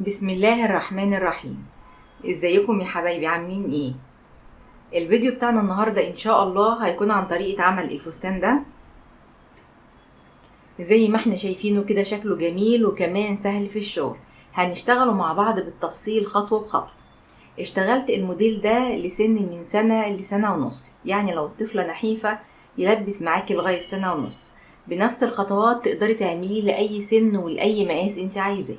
بسم الله الرحمن الرحيم. ازيكم يا حبايبي، عاملين ايه؟ الفيديو بتاعنا النهاردة ان شاء الله هيكون عن طريقة عمل الفستان ده. زي ما احنا شايفينه كده شكله جميل وكمان سهل في الشغل. هنشتغلوا مع بعض بالتفصيل خطوة بخطوة. اشتغلت الموديل ده لسن من سنة لسنة ونص، يعني لو الطفلة نحيفة يلبس معاكي لغاية سنة ونص. بنفس الخطوات تقدري تعمليه لأي سن ولأي مقاس انت عايزاه.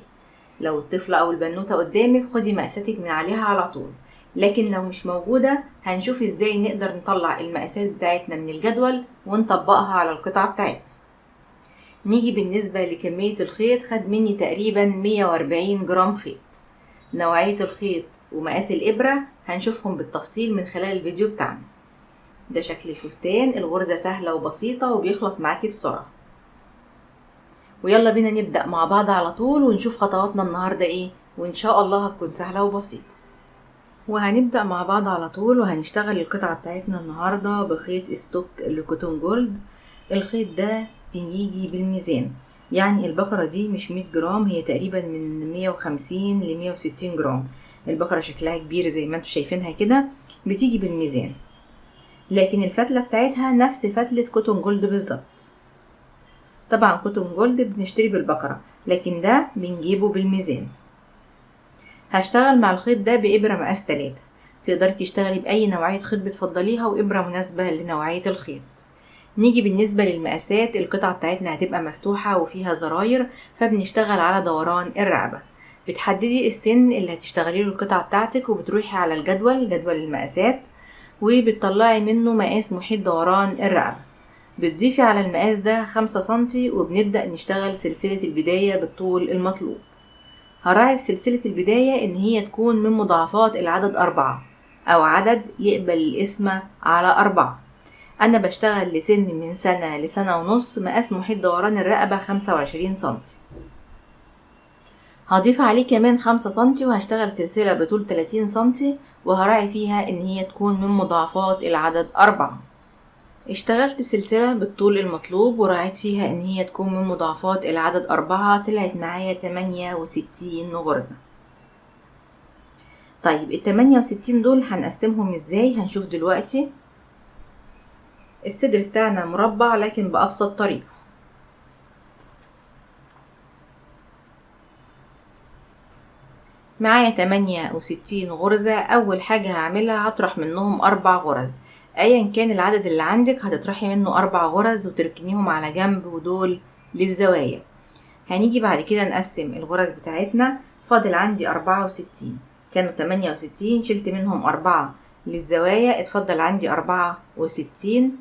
لو الطفلة أو البنوتة قدامك خدي مقاساتك من عليها على طول، لكن لو مش موجودة هنشوف ازاي نقدر نطلع المقاسات بتاعتنا من الجدول ونطبقها على القطعة بتاعتنا. نيجي بالنسبة لكمية الخيط، خد مني تقريبا 140 جرام خيط. نوعية الخيط ومقاس الإبرة هنشوفهم بالتفصيل من خلال الفيديو بتاعنا. ده شكل الفستان، الغرزة سهلة وبسيطة وبيخلص معاكي بسرعة. ويلا بينا نبدأ مع بعض على طول ونشوف خطواتنا النهاردة ايه، وان شاء الله هتكون سهلة وبسيطة. وهنبدأ مع بعض على طول وهنشتغل القطعة بتاعتنا النهاردة بخيط ستوك لكوتون جولد. الخيط ده بيجي بالميزان، يعني البقرة دي مش 100 جرام، هي تقريبا من 150 ل 160 جرام. البقرة شكلها كبير زي ما انتوا شايفينها كده، بتيجي بالميزان. لكن الفتلة بتاعتها نفس فتلة كوتون جولد بالظبط. طبعا كوتون جولد بنشتري بالبقرة، لكن ده بنجيبه بالميزان. هشتغل مع الخيط ده بإبرة مقاس 3. تقدري تشتغلي بأي نوعية خيط بتفضليها وإبرة مناسبة لنوعية الخيط. نيجي بالنسبة للمقاسات، القطعة بتاعتنا هتبقى مفتوحة وفيها زراير، فبنشتغل على دوران الرقبة. بتحددي السن اللي هتشتغلي له القطعة بتاعتك وبتروحي على جدول المقاسات وبتطلعي منه مقاس محيط دوران الرقبة. بتضيفي على المقاس ده 5 سنتي وبنبدأ نشتغل سلسلة البداية بالطول المطلوب. هراعي في سلسلة البداية إن هي تكون من مضاعفات العدد 4 أو عدد يقبل القسمة على 4. أنا بشتغل لسن من سنة لسنة ونص، مقاس محيط دوران الرقبة 25 سنتي. هضيف عليه كمان 5 سنتي وهشتغل سلسلة بطول 30 سنتي، وهراعي فيها إن هي تكون من مضاعفات العدد 4. اشتغلت سلسلة بالطول المطلوب وراعيت فيها إن هي تكون من مضاعفات العدد 4، طلعت معايا 68 غرزة. طيب ال68 دول هنقسمهم ازاي هنشوف دلوقتي. الصدر بتاعنا مربع لكن بأبسط طريقة. معايا 68 غرزة. أول حاجة هعملها هطرح منهم 4 غرز. أيا كان العدد اللي عندك هتطرحي منه 4 غرز وتركنيهم على جنب، ودول للزوايا. هنيجي بعد كده نقسم الغرز بتاعتنا. فاضل عندي 64، كانوا 68 شلت منهم 4 للزوايا، اتفضل عندي 64.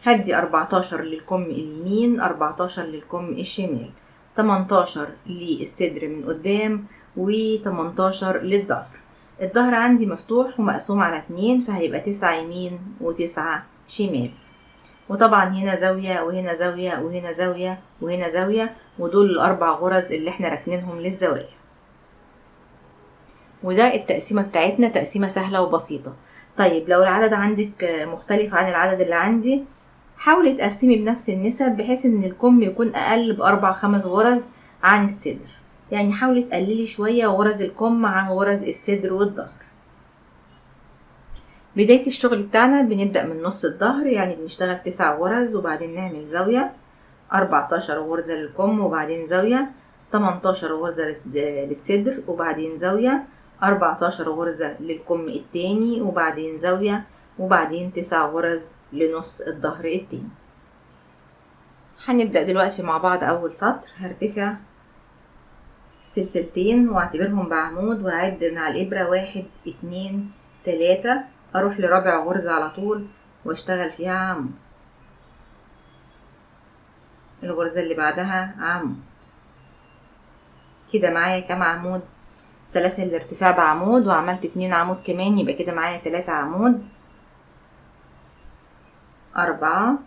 هدي 14 للكم اليمين، 14 للكم الشمال، 18 للصدر من قدام، و18 للظهر. الظهر عندي مفتوح ومقسوم على 2، فهيبقى 9 يمين و9 شمال. وطبعا هنا زاوية وهنا زاوية وهنا زاوية وهنا زاوية، ودول الأربع غرز اللي احنا راكنينهم للزوايا. وده التقسيمة بتاعتنا، تقسيمة سهلة وبسيطة. طيب لو العدد عندك مختلف عن العدد اللي عندي، حاولي تقسمي بنفس النسب بحيث ان الكم يكون اقل باربع 5 غرز عن الصدر. يعني حاولي تقللي شوية غرز الكم عن غرز الصدر والظهر. بداية الشغل بتاعنا بنبدأ من نص الظهر، يعني بنشتغل 9 غرز وبعدين نعمل زاوية، 14 غرزة للكم وبعدين زاوية، 18 غرزة للصدر وبعدين زاوية، 14 غرزة للكم التاني وبعدين زاوية، وبعدين 9 غرز لنص الظهر التاني. هنبدأ دلوقتي مع بعض. أول سطر هرتفع سلسلتين واعتبرهم بعمود وأعد من على الإبرة 1 2 3، أروح لرابع غرزة على طول واشتغل فيها عمود. الغرزة اللي بعدها عمود. كده معايا كام عمود؟ سلاسل الارتفاع بعمود، وعملت 2 عمود كمان، يبقى كده معايا 3 عمود، 4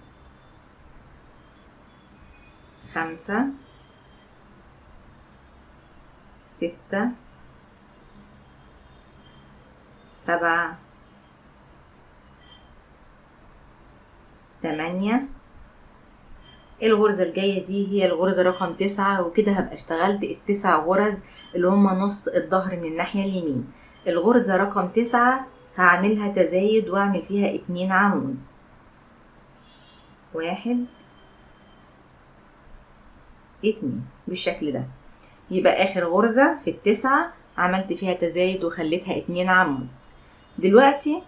5 6 7 8 الغرزة الجاية دي هي الغرزة رقم 9، وكده هبقى اشتغلت ال9 غرز اللي هما نص الظهر من الناحية اليمين. الغرزة رقم 9 هعملها تزايد واعمل فيها 2 عمود، 1 2 بالشكل ده. يبقى اخر غرزة في ال9 عملت فيها تزايد وخليتها 2 عمود. دلوقتي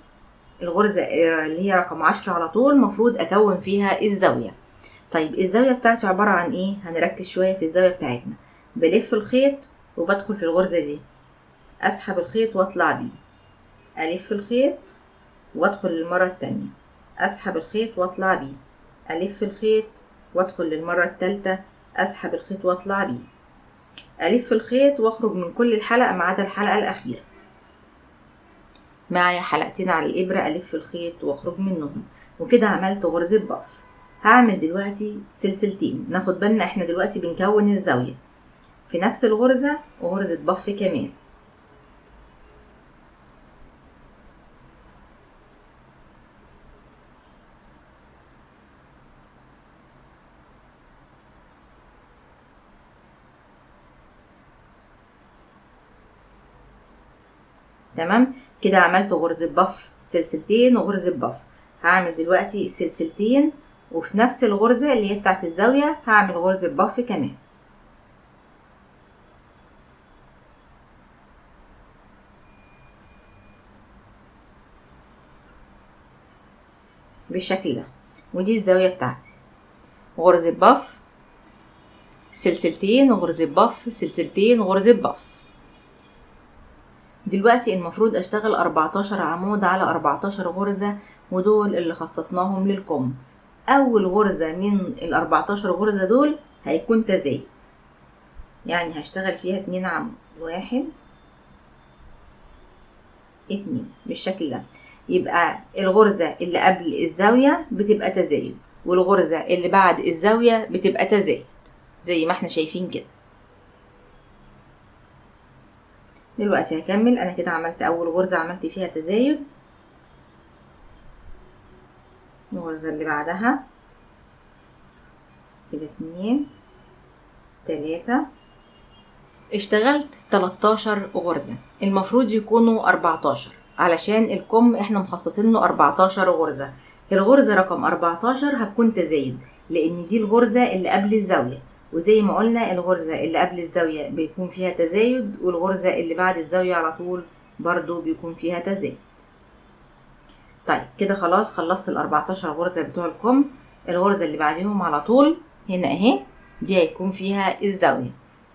الغرزة اللي هي رقم 10 على طول مفروض اكون فيها الزاوية. طيب الزاوية بتاعتي عبارة عن ايه؟ هنركز شوية في الزاوية بتاعتنا. بلف الخيط وبدخل في الغرزة دي، اسحب الخيط واطلع بيه، الف الخيط وادخل للمرة التانية، اسحب الخيط واطلع بيه، الف الخيط وادخل للمرة التالتة، اسحب الخيط واطلع بيه، الف الخيط واخرج من كل الحلقة ما عدا الحلقة الاخيرة. معايا حلقتين على الابرة، الف الخيط واخرج منهم، وكده عملت غرزة بف. هعمل دلوقتي سلسلتين. ناخد بالنا احنا دلوقتي بنكون الزاوية في نفس الغرزة وغرزة بف كمان. تمام كده عملت غرزة بف سلسلتين وغرزة بف. هعمل دلوقتي سلسلتين وفي نفس الغرزة اللي هي بتاعت الزاوية هعمل غرزة بف كمان بالشكل ده. ودي الزاوية بتاعتي، غرزة بف سلسلتين وغرزة بف سلسلتين وغرزة بف. دلوقتي المفروض اشتغل 14 عمود على 14 غرزة، ودول اللي خصصناهم للكم. اول غرزة من ال14 غرزة دول هيكون تزايد، يعني هشتغل فيها 2 عمود، 1 2 بالشكل ده. يبقى الغرزة اللي قبل الزاوية بتبقى تزايد، والغرزة اللي بعد الزاوية بتبقى تزايد زي ما احنا شايفين كده. دلوقتي هكمل. انا كده عملت اول غرزة عملت فيها تزايد، الغرزة اللي بعدها كده 2 3. اشتغلت 13 غرزة، المفروض يكونوا 14 علشان الكم احنا مخصصين له 14 غرزة. الغرزة رقم 14 هتكون تزايد لان دي الغرزة اللي قبل الزاوية، وزي ما قلنا الغرزة اللي قبل الزاوية بيكون فيها تزايد، والغرزة اللي بعد الزاوية على طول برضو بيكون فيها تزايد. طيب كده خلاص خلصت ال14 غرزة بتوع الكم. الغرزة اللي بعديهم على طول هنا اهي، دي هيكون فيها الزاوية.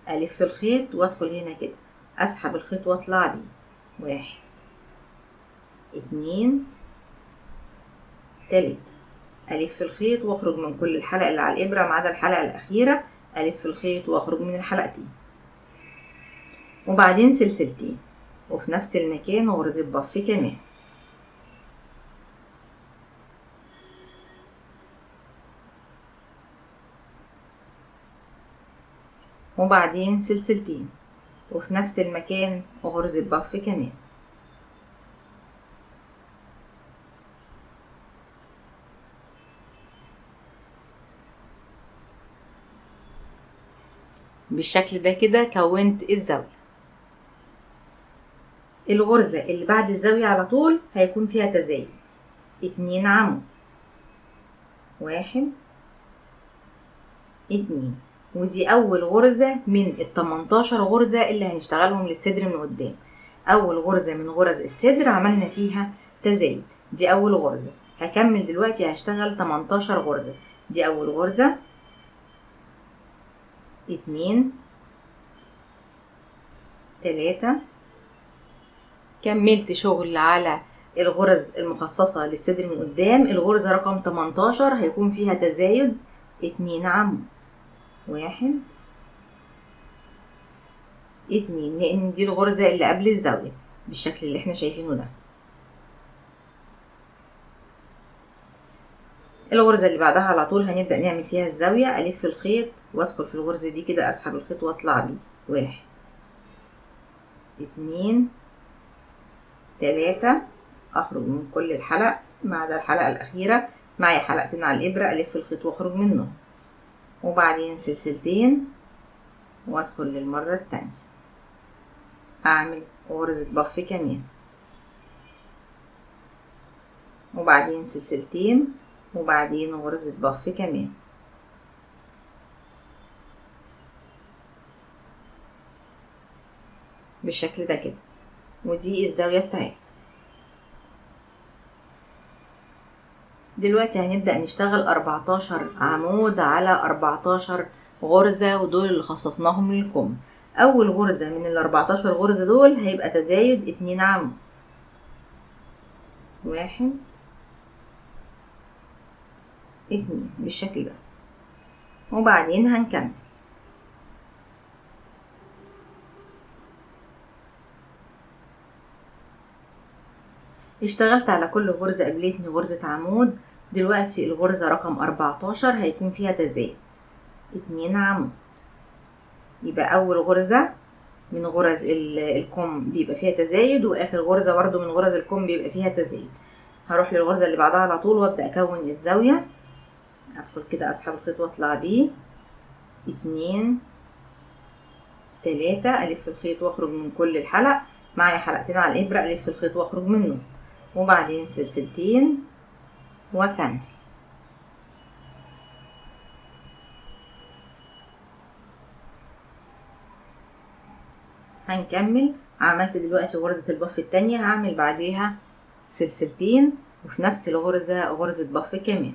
الف الخيط وادخل هنا كده، اسحب الخيط واطلع بيه، 1 2 3. الف الخيط واخرج من كل الحلقة اللي على الابرة ما عدا الحلقة الاخيرة، الف الخيط واخرج من الحلقتين، وبعدين سلسلتين وفي نفس المكان وغرزة بف كمان، وبعدين سلسلتين وفي نفس المكان وغرزة بف كمان. بالشكل ده كده كونت الزاوية. الغرزة اللي بعد الزاوية على طول هيكون فيها تزايد، 2 عمود، 1 2. ودي أول غرزة من ال18 غرزة اللي هنشتغلهم للصدر من قدام. أول غرزة من غرز الصدر عملنا فيها تزايد، دي أول غرزة. هكمل دلوقتي هشتغل 18 غرزة. دي أول غرزة، 2 3. كملت شغل على الغرز المخصصة للصدر من قدام. الغرزة رقم 18 هيكون فيها تزايد، 2 عمود، 1 2، لان دي الغرزة اللي قبل الزاوية بالشكل اللي احنا شايفينه ده. الغرزة اللي بعدها على طول هنبدأ نعمل فيها الزاوية. الف الخيط وادخل في الغرزة دي كده، اسحب الخيط واطلع بيه، 1 2 3. اخرج من كل الحلق ما عدا الحلقة الاخيرة. معايا حلقتين على الابرة، الف الخيط واخرج منهم، وبعدين سلسلتين وادخل للمرة التانية، اعمل غرزة بف كمان، وبعدين سلسلتين وبعدين غرزة بف كمان. بالشكل ده كده، ودي الزاوية بتاعتنا. دلوقتي هنبدأ نشتغل 14 عمود على 14 غرزة، ودول اللي خصصناهم للكم. اول غرزة من ال 14 غرزة دول هيبقى تزايد 2 عمود، 1 2 بالشكل ده، وبعدين هنكمل. اشتغلت على كل غرزة قابلتني غرزة عمود. دلوقتي الغرزة رقم 14 هيكون فيها تزايد 2 عمود، يبقى اول غرزة من غرز الكم بيبقى فيها تزايد، واخر غرزة برضو من غرز الكم بيبقى فيها تزايد. هروح للغرزة اللي بعدها على طول وابدأ اكون الزاوية. ادخل كده، اسحب الخيط واطلع بيه 2 3، الف الخيط واخرج من كل الحلق، معايا حلقتين على الابرة، الف الخيط واخرج منه، وبعدين سلسلتين واكمل. هنكمل. عملت دلوقتي غرزة البف التانية، هعمل بعديها سلسلتين وفي نفس الغرزة غرزة بف كمان.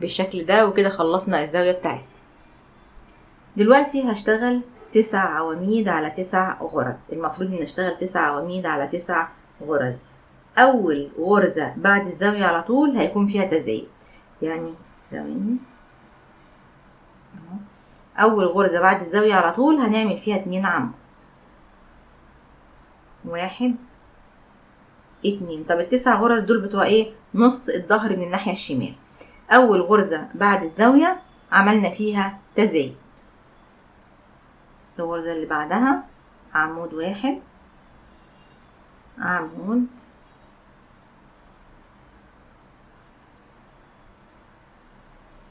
بالشكل ده، وكده خلصنا الزاوية بتاعتنا. دلوقتي هشتغل 9 عواميد على 9 غرز. المفروض ان اشتغل 9 عواميد على 9 غرز. اول غرزة بعد الزاوية على طول هيكون فيها تزايد، يعني ثواني، اول غرزة بعد الزاوية على طول هنعمل فيها 2 عمود، 1 2. طب ال9 غرز دول بتوع ايه؟ نص الظهر من الناحية الشمال. اول غرزة بعد الزاوية عملنا فيها تزايد، الغرزة اللي بعدها عمود 1 عمود،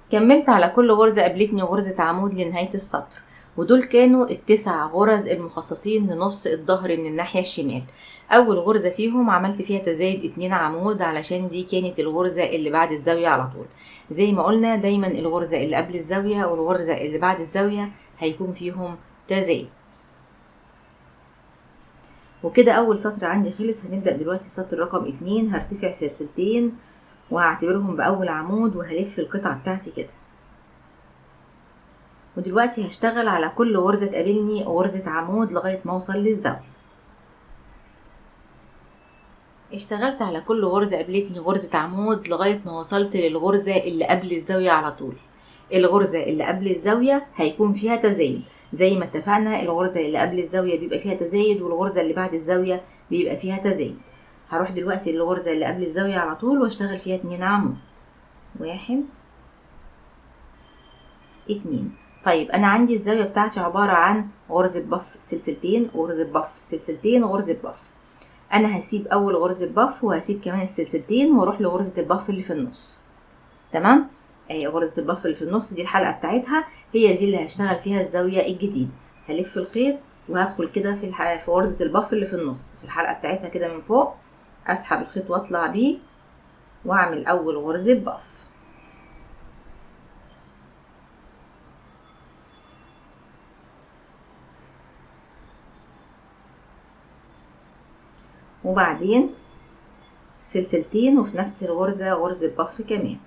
كملت على كل غرزة قابلتني غرزة عمود لنهاية السطر، ودول كانوا ال9 غرز المخصصين لنص الظهر من الناحية الشمال. اول غرزة فيهم عملت فيها تزايد 2 عمود علشان دي كانت الغرزة اللي بعد الزاوية على طول. زي ما قلنا دايما الغرزة اللي قبل الزاوية والغرزة اللي بعد الزاوية هيكون فيهم تزايد. وكده اول سطر عندي خلص. هنبدأ دلوقتي السطر رقم 2. هرتفع سلسلتين وهعتبرهم باول عمود وهلف القطعة بتاعتي كده. ودلوقتي هشتغل على كل غرزة تقابلني غرزة عمود لغاية ما اوصل للزاوية. اشتغلت على كل غرزة قابلتني غرزة عمود لغاية ما وصلت للغرزة اللي قبل الزاوية على طول. الغرزة اللي قبل الزاوية هيكون فيها تزايد، زي ما اتفقنا الغرزة اللي قبل الزاوية بيبقى فيها تزايد والغرزة اللي بعد الزاوية بيبقى فيها تزايد. هروح دلوقتي للغرزة اللي قبل الزاوية على طول واشتغل فيها 2 عمود، 1 2. طيب انا عندي الزاوية بتاعتي عبارة عن غرزة بف سلسلتين، غرزة بف سلسلتين، غرزة بف. انا هسيب اول غرزة بف وهسيب كمان السلسلتين واروح لغرزة البف اللي في النص. تمام؟ اهي غرزة البف اللي في النص دي الحلقة بتاعتها، هي دي اللي هشتغل فيها الزاوية الجديدة. هلف الخيط وهدخل كده في غرزة البف اللي في النص في الحلقة بتاعتها كده من فوق، اسحب الخيط واطلع بيه واعمل اول غرزة بف. وبعدين سلسلتين وفي نفس الغرزة غرزة بف كمان.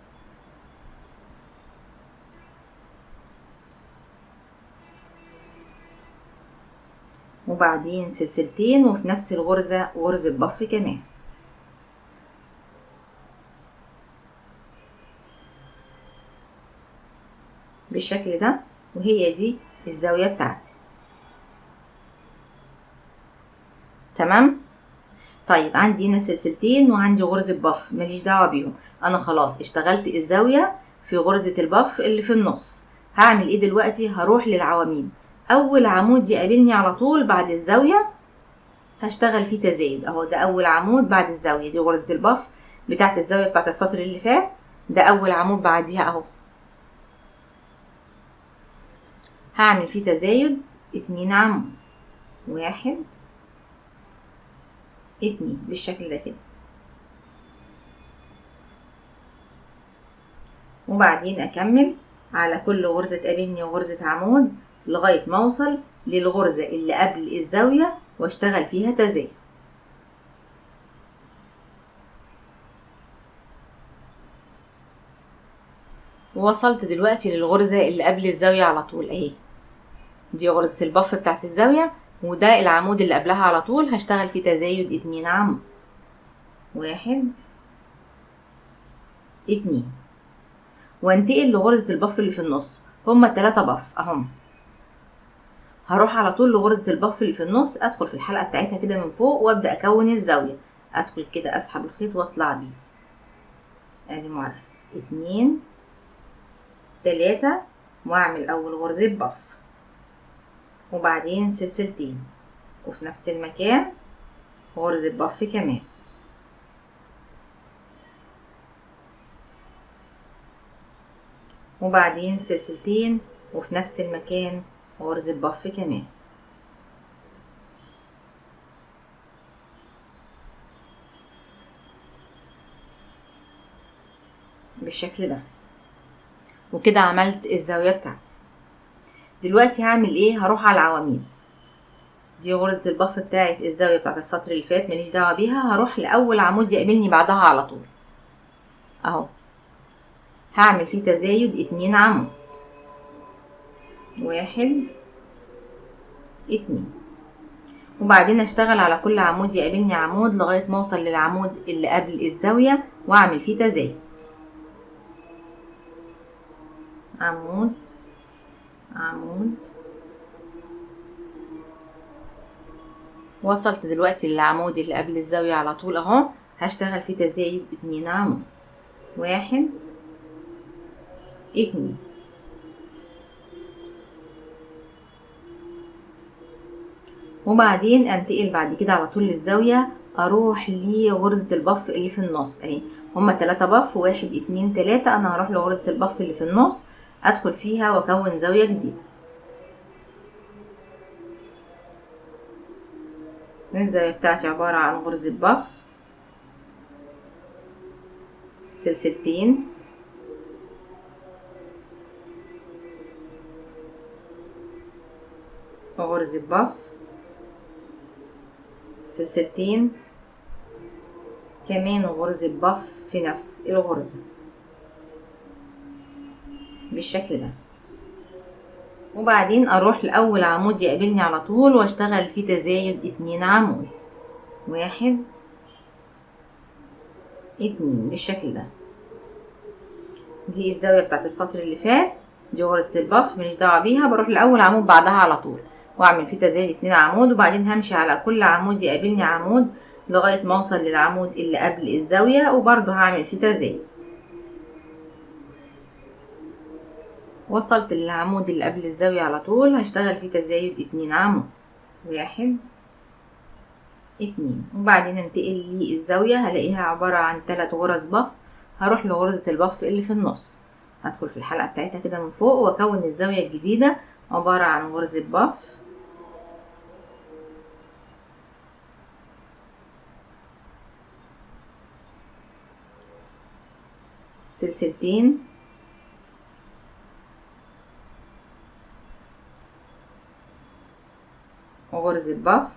وبعدين سلسلتين وفي نفس الغرزة غرزة بف كمان. بالشكل ده، وهي دي الزاوية بتاعتي. تمام؟ طيب عندي هنا سلسلتين وعندي غرزة بف ماليش دعوة بيهم، انا خلاص اشتغلت الزاوية في غرزة البف اللي في النص. هعمل ايه دلوقتي؟ هروح للعواميد. اول عمود يقابلني على طول بعد الزاوية هشتغل فيه تزايد اهو. ده اول عمود بعد الزاوية، دي غرزة البف بتاعت الزاوية بتاعت السطر اللي فات، ده اول عمود بعديها اهو. هعمل فيه تزايد 2 عمود، 1 2 بالشكل ده كده. وبعدين اكمل على كل غرزة تقابلني غرزة عمود لغاية ما اوصل للغرزة اللي قبل الزاوية واشتغل فيها تزايد. ووصلت دلوقتي للغرزة اللي قبل الزاوية على طول اهي، دي غرزة البف بتاعت الزاوية، وده العمود اللي قبلها على طول هشتغل فيه تزايد 2 عمود، 1 2. وانتقل لغرزة البف اللي في النص، هما 3 بف اهم. هروح على طول لغرزة البف اللي في النص، ادخل في الحلقة بتاعتها كده من فوق وابدأ اكون الزاوية. ادخل كده اسحب الخيط واطلع بيه، ادي مرة 2 3، واعمل اول غرزة بف وبعدين سلسلتين، وفي نفس المكان غرزة بف كمان، وبعدين سلسلتين، وفي نفس المكان غرزة بف كمان. بالشكل ده. وكده عملت الزاوية بتاعتي. دلوقتي هعمل ايه؟ هروح على العواميد، دي غرزة البف بتاعت الزاوية بتاعت السطر اللي فات ماليش دعوة بيها. هروح لأول عمود يقابلني بعدها على طول اهو، هعمل فيه تزايد 2 عمود، 1 2. وبعدين اشتغل على كل عمود يقابلني عمود لغاية ما اوصل للعمود اللي قبل الزاوية واعمل فيه تزايد، عمود عمود. وصلت دلوقتي للعمود اللي قبل الزاوية على طول اهو، هشتغل فيه تزايد 2 عمود، 1 2. وبعدين انتقل بعد كده على طول للزاوية، اروح لغرزة البف اللي في النص اهي، هما 3 بف، 1 2 3. انا هروح لغرزة البف اللي في النص ادخل فيها واكون زاوية جديدة. الزاوية بتاعتي عبارة عن غرزة بف، سلسلتين، وغرزة بف، سلسلتين كمان، وغرزة بف في نفس الغرزة بالشكل ده. وبعدين اروح لاول عمود يقابلني على طول واشتغل فيه تزايد 2 عمود، 1 2 بالشكل ده. دي الزاوية بتاعت السطر اللي فات، دي غرزة البف ماليش دعوة بيها. بروح لاول عمود بعدها على طول واعمل فيه تزايد 2 عمود، وبعدين همشي على كل عمود يقابلني عمود لغاية ما اوصل للعمود اللي قبل الزاوية، وبرضه هعمل فيه تزايد. وصلت للعمود اللي قبل الزاوية على طول هشتغل فيه تزايد 2 عمود، 1 2. وبعدين انتقل للزاوية هلاقيها عبارة عن 3 غرز بف. هروح لغرزة البف اللي في النص، هدخل في الحلقة بتاعتها كده من فوق واكون الزاوية الجديدة عبارة عن غرزة بف، سلسلتين، وغرزة بف،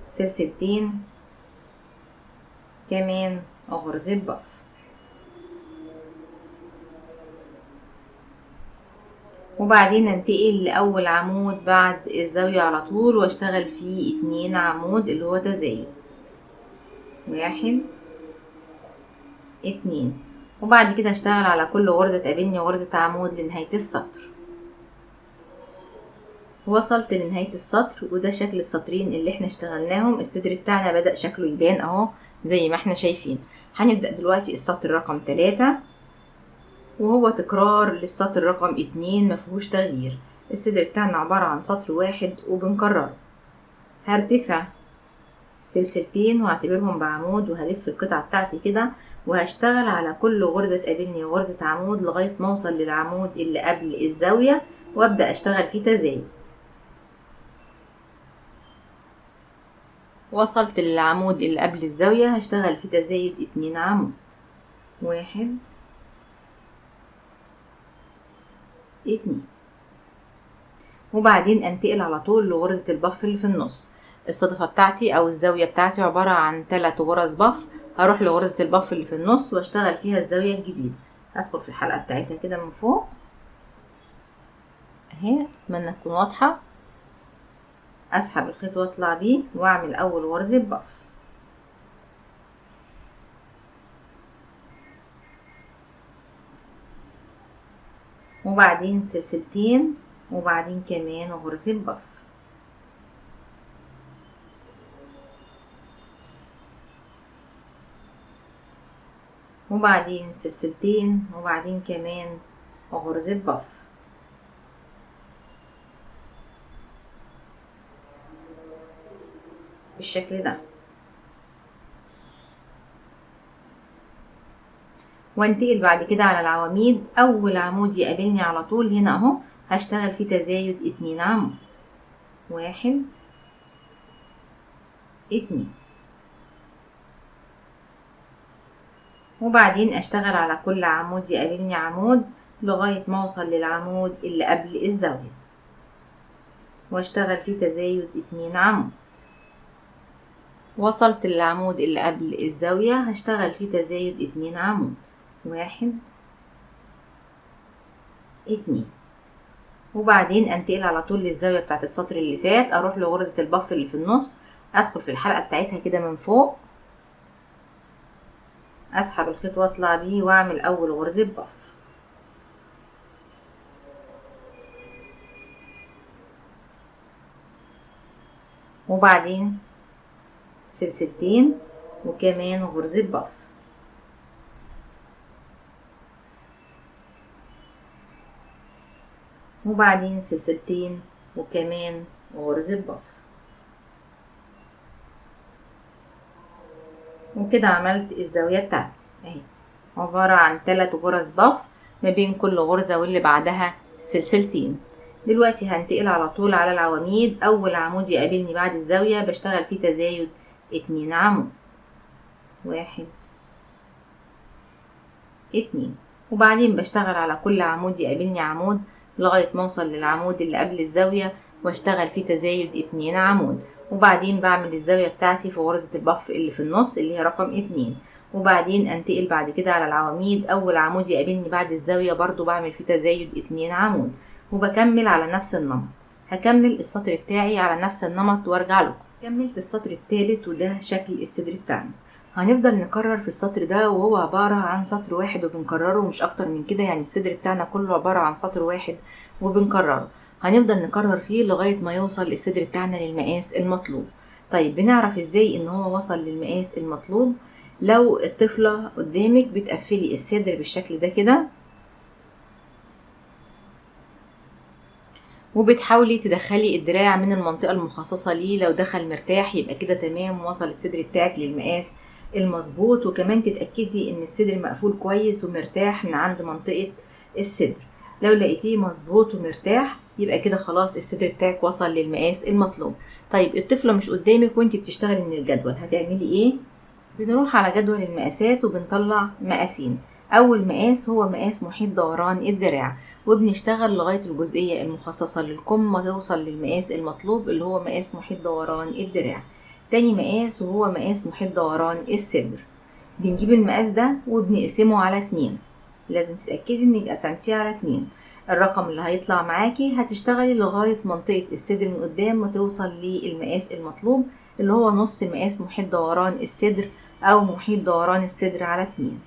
سلسلتين كمان، وغرزة بف. وبعدين انتقل لأول عمود بعد الزاوية على طول واشتغل فيه 2 عمود اللي هو تزايد، 1 2. وبعد كده اشتغل على كل غرزة تقابلني غرزة عمود لنهاية السطر. وصلت لنهاية السطر، وده شكل السطرين اللي احنا اشتغلناهم. الصدر بتاعنا بدأ شكله يبان اهو زي ما احنا شايفين. هنبدأ دلوقتي السطر رقم 3، وهو تكرار للسطر رقم 2 مفيهوش تغيير. الصدر بتاعنا عبارة عن سطر واحد وبنكرره. هرتفع سلسلتين واعتبرهم بعمود، وهلف القطعة بتاعتي كده، وهشتغل على كل غرزة تقابلني غرزة عمود لغاية ما اوصل للعمود اللي قبل الزاوية، وابدأ اشتغل فيه تزايد. وصلت للعمود اللي قبل الزاوية، هشتغل في تزايد 2 عمود، 1 2، وبعدين انتقل على طول لغرزة البف اللي في النص. الصدفة بتاعتي او الزاوية بتاعتي عبارة عن 3 غرز بف، هروح لغرزة البف اللي في النص واشتغل فيها الزاوية الجديدة. هدخل في الحلقة بتاعتها كده من فوق اهي، اتمنى تكون واضحة. اسحب الخيط واطلع بيه واعمل اول غرزة بف، وبعدين سلسلتين، وبعدين كمان غرزة بف، وبعدين سلسلتين، وبعدين كمان غرزة بف، بالشكل ده. وانتقل بعد كده على العواميد. اول عمود يقابلني على طول هنا اهو، هشتغل فيه تزايد 2 عمود، 1 2، وبعدين اشتغل على كل عمود يقابلني عمود لغاية ما اوصل للعمود اللي قبل الزاوية، واشتغل فيه تزايد 2 عمود. وصلت للعمود اللي قبل الزاوية، هشتغل فيه تزايد 2 عمود، 1 2، وبعدين انتقل على طول للزاوية بتاعت السطر اللي فات، اروح لغرزة البف اللي في النص، ادخل في الحلقة بتاعتها كده من فوق، اسحب الخيط واطلع بيه واعمل اول غرزة بف، وبعدين سلسلتين، وكمان غرزة بف، وبعدين سلسلتين، وكمان غرزة بف. وكده عملت الزاوية بتاعتي اهي، عبارة عن 3 غرز بف ما بين كل غرزة واللي بعدها سلسلتين. دلوقتي هنتقل على طول على العواميد. اول عمود يقابلني بعد الزاوية بشتغل فيه تزايد 2 عمود، 1 2، وبعدين بشتغل على كل عمود يقابلني عمود لغاية ما اوصل للعمود اللي قبل الزاوية واشتغل فيه تزايد 2 عمود، وبعدين بعمل الزاوية بتاعتي في غرزة البف اللي في النص اللي هي رقم 2، وبعدين انتقل بعد كده على العواميد. اول عمود يقابلني بعد الزاوية برضو بعمل فيه تزايد 2 عمود، وبكمل على نفس النمط. هكمل السطر بتاعي على نفس النمط وارجع لكم. كملت السطر الثالث وده شكل الصدر بتاعنا. هنفضل نكرر في السطر ده، وهو عبارة عن سطر واحد وبنكرره مش اكتر من كده، يعني الصدر بتاعنا كله عبارة عن سطر واحد وبنكرره. هنفضل نكرر فيه لغاية ما يوصل الصدر بتاعنا للمقاس المطلوب. طيب بنعرف ازاي ان هو وصل للمقاس المطلوب؟ لو الطفلة قدامك بتقفلي الصدر بالشكل ده كده، وبتحاولي تدخلي الدراع من المنطقة المخصصة ليه، لو دخل مرتاح يبقى كده تمام، وصل الصدر بتاعك للمقاس المظبوط. وكمان تتأكدي ان الصدر مقفول كويس ومرتاح من عند منطقة الصدر. لو لقيتيه مظبوط ومرتاح يبقى كده خلاص الصدر بتاعك وصل للمقاس المطلوب. طيب الطفلة مش قدامك وانتي بتشتغلي من الجدول، هتعملي ايه؟ بنروح على جدول المقاسات وبنطلع مقاسين. اول مقاس هو مقاس محيط دوران الدراع، وبنشتغل لغاية الجزئية المخصصة للكم ما توصل للمقاس المطلوب اللي هو مقاس محيط دوران الدراع. تاني مقاس وهو مقاس محيط دوران الصدر، بنجيب المقاس ده وبنقسمه على 2. لازم تتأكدي انك قسمتيه على 2. الرقم اللي هيطلع معاكي هتشتغلي لغاية منطقة الصدر من قدام ما توصل للمقاس المطلوب اللي هو نص مقاس محيط دوران الصدر او محيط دوران الصدر على 2.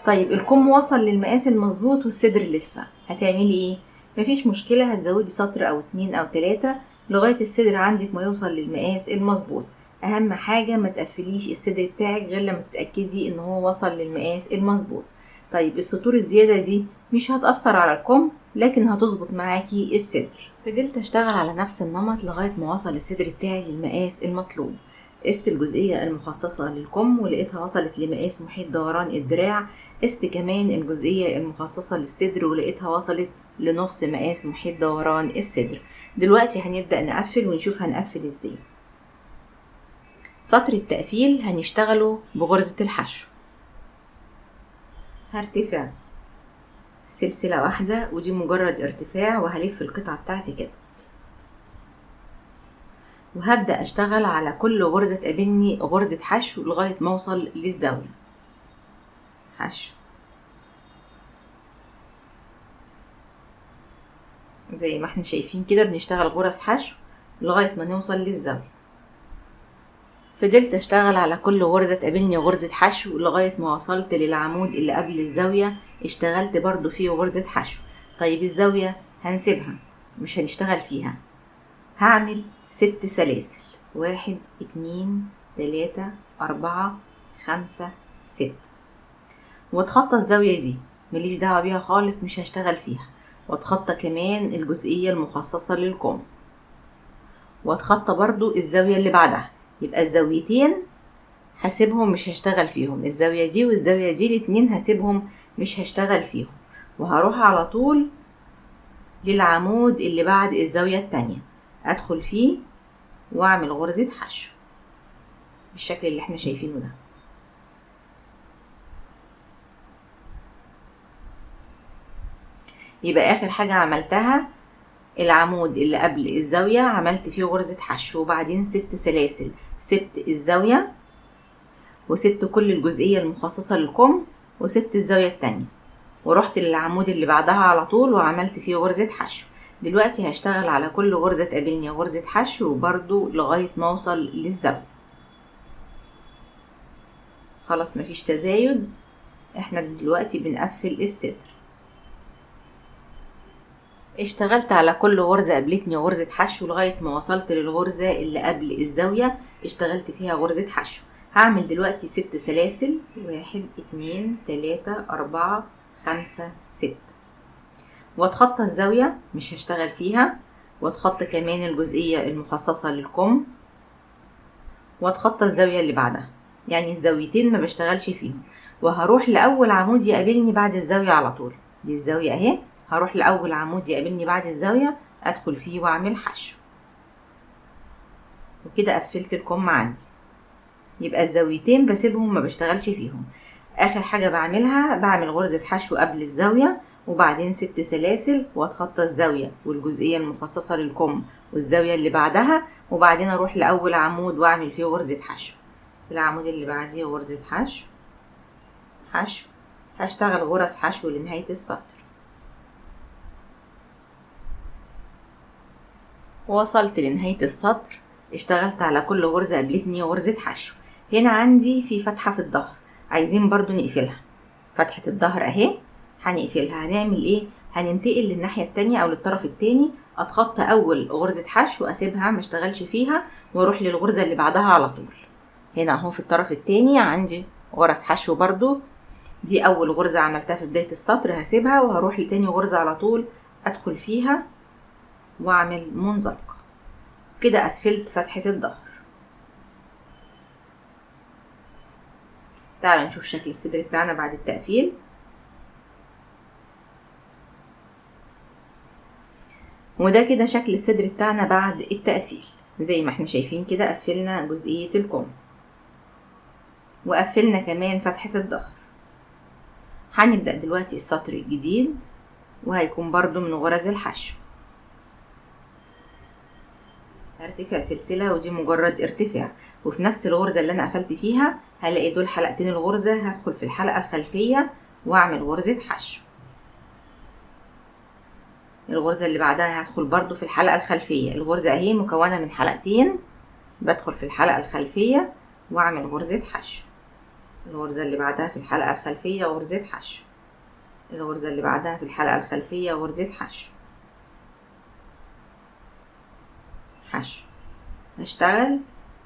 طيب الكم وصل للمقاس المظبوط والصدر لسه، هتعملي ايه؟ مفيش مشكلة، هتزودي سطر او 2 او 3 لغاية الصدر عندك ما يوصل للمقاس المظبوط. اهم حاجة ما تقفليش الصدر بتاعك غير لما تتأكدي ان هو وصل للمقاس المظبوط. طيب السطور الزيادة دي مش هتأثر على الكم، لكن هتظبط معاكي الصدر. فضلت اشتغل على نفس النمط لغاية ما وصل الصدر بتاعي للمقاس المطلوب. قست الجزئية المخصصة للكم ولقيتها وصلت لمقاس محيط دوران الدراع. قست كمان الجزئية المخصصة للصدر ولقيتها وصلت لنص مقاس محيط دوران الصدر. دلوقتي هنبدأ نقفل ونشوف هنقفل ازاي. سطر التقفيل هنشتغله بغرزة الحشو. هرتفع سلسلة واحدة ودي مجرد ارتفاع، وهلف القطعة بتاعتي كده، وهبدأ اشتغل على كل غرزة تقابلني غرزة حشو لغاية ما اوصل للزاوية. حشو زي ما احنا شايفين كده، بنشتغل غرز حشو لغاية ما نوصل للزاوية. فضلت اشتغل على كل غرزة تقابلني غرزة حشو لغاية ما وصلت للعمود اللي قبل الزاوية، اشتغلت برضو فيه غرزة حشو. طيب الزاوية هنسيبها، مش هنشتغل فيها. هعمل 6 سلاسل، 1 2 3 4 5 6، واتخطى الزاوية دي، مليش دعوة بيها خالص، مش هشتغل فيها. واتخطى كمان الجزئية المخصصة للكم، واتخطى برضو الزاوية اللي بعدها. يبقى الزاويتين هسيبهم مش هشتغل فيهم، الزاوية دي والزاوية دي الاتنين هسيبهم مش هشتغل فيهم، وهروح على طول للعمود اللي بعد الزاوية التانية، ادخل فيه واعمل غرزة حشو بالشكل اللي احنا شايفينه ده. يبقى اخر حاجة عملتها العمود اللي قبل الزاوية عملت فيه غرزة حشو، وبعدين 6 سلاسل، 6 الزاوية وست كل الجزئية المخصصة للكم وست الزاوية التانية، ورحت للعمود اللي بعدها على طول وعملت فيه غرزة حشو. دلوقتي هشتغل على كل غرزة تقابلني غرزة حشو وبرضو لغاية ما اوصل للزاوية. خلاص مفيش تزايد، احنا دلوقتي بنقفل الصدر. اشتغلت على كل غرزة قابلتني غرزة حشو لغاية ما وصلت للغرزة اللي قبل الزاوية، اشتغلت فيها غرزة حشو. هعمل دلوقتي 6 سلاسل، 1 2 3 4 5 6، واتخطى الزاوية مش هشتغل فيها، واتخطى كمان الجزئية المخصصة للكم، واتخطى الزاوية اللي بعدها، يعني الزاويتين ما بشتغلش فيهم. وهروح لأول عمود يقابلني بعد الزاوية على طول، دي الزاوية اهي، هروح لأول عمود يقابلني بعد الزاوية ادخل فيه واعمل حشو، وكده قفلت الكم عندي. يبقى الزاويتين بسيبهم ما بشتغلش فيهم. اخر حاجة بعملها بعمل غرزة حشو قبل الزاوية، وبعدين 6 سلاسل واتخطى الزاوية والجزئية المخصصة للكم والزاوية اللي بعدها، وبعدين اروح لأول عمود واعمل فيه غرزة حشو. العمود اللي بعديه غرزة حشو حشو، هشتغل غرز حشو لنهاية السطر. وصلت لنهاية السطر، اشتغلت على كل غرزة قابلتني غرزة حشو. هنا عندي في فتحة في الظهر عايزين برضو نقفلها، فتحة الظهر اهي هنقفلها. هنعمل ايه؟ هننتقل للناحية التانية او للطرف التاني، اتخطى اول غرزة حشو اسيبها ما اشتغلش فيها واروح للغرزة اللي بعدها على طول. هنا اهو في الطرف التاني عندي غرز حشو برضو، دي اول غرزة عملتها في بداية السطر هسيبها وهروح لتاني غرزة على طول ادخل فيها واعمل منزلقة. كده قفلت فتحة الظهر. تعالوا نشوف شكل الصدر بتاعنا بعد التقفيل. وده كده شكل الصدر بتاعنا بعد التقفيل. زي ما احنا شايفين كده قفلنا جزئية الكم وقفلنا كمان فتحة الظهر. هنبدأ دلوقتي السطر الجديد وهيكون برضو من غرز الحشو. هرتفع سلسلة ودي مجرد ارتفاع، وفي نفس الغرزة اللي انا قفلت فيها هلاقي دول حلقتين الغرزة، هدخل في الحلقة الخلفية واعمل غرزة حشو. الغرزة اللي بعدها هدخل برضو في الحلقة الخلفية، الغرزة اهي مكونة من حلقتين، بدخل في الحلقة الخلفية واعمل غرزة حشو. الغرزة اللي بعدها في الحلقة الخلفية غرزة حشو. الغرزة اللي بعدها في الحلقة الخلفية غرزة حشو حشو. هشتغل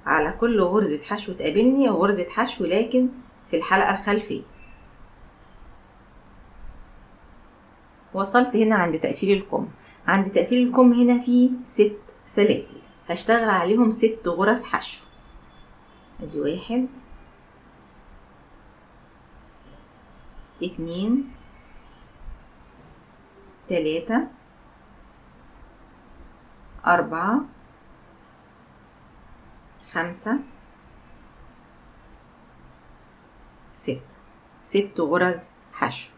على كل غرزة حشو تقابلني غرزة حشو لكن في الحلقة الخلفية. وصلت هنا عند تقفيل الكم. عند تقفيل الكم هنا في 6 سلاسل هشتغل عليهم 6 غرز حشو. ادي 1 2 3 4 5 6 غرز حشو.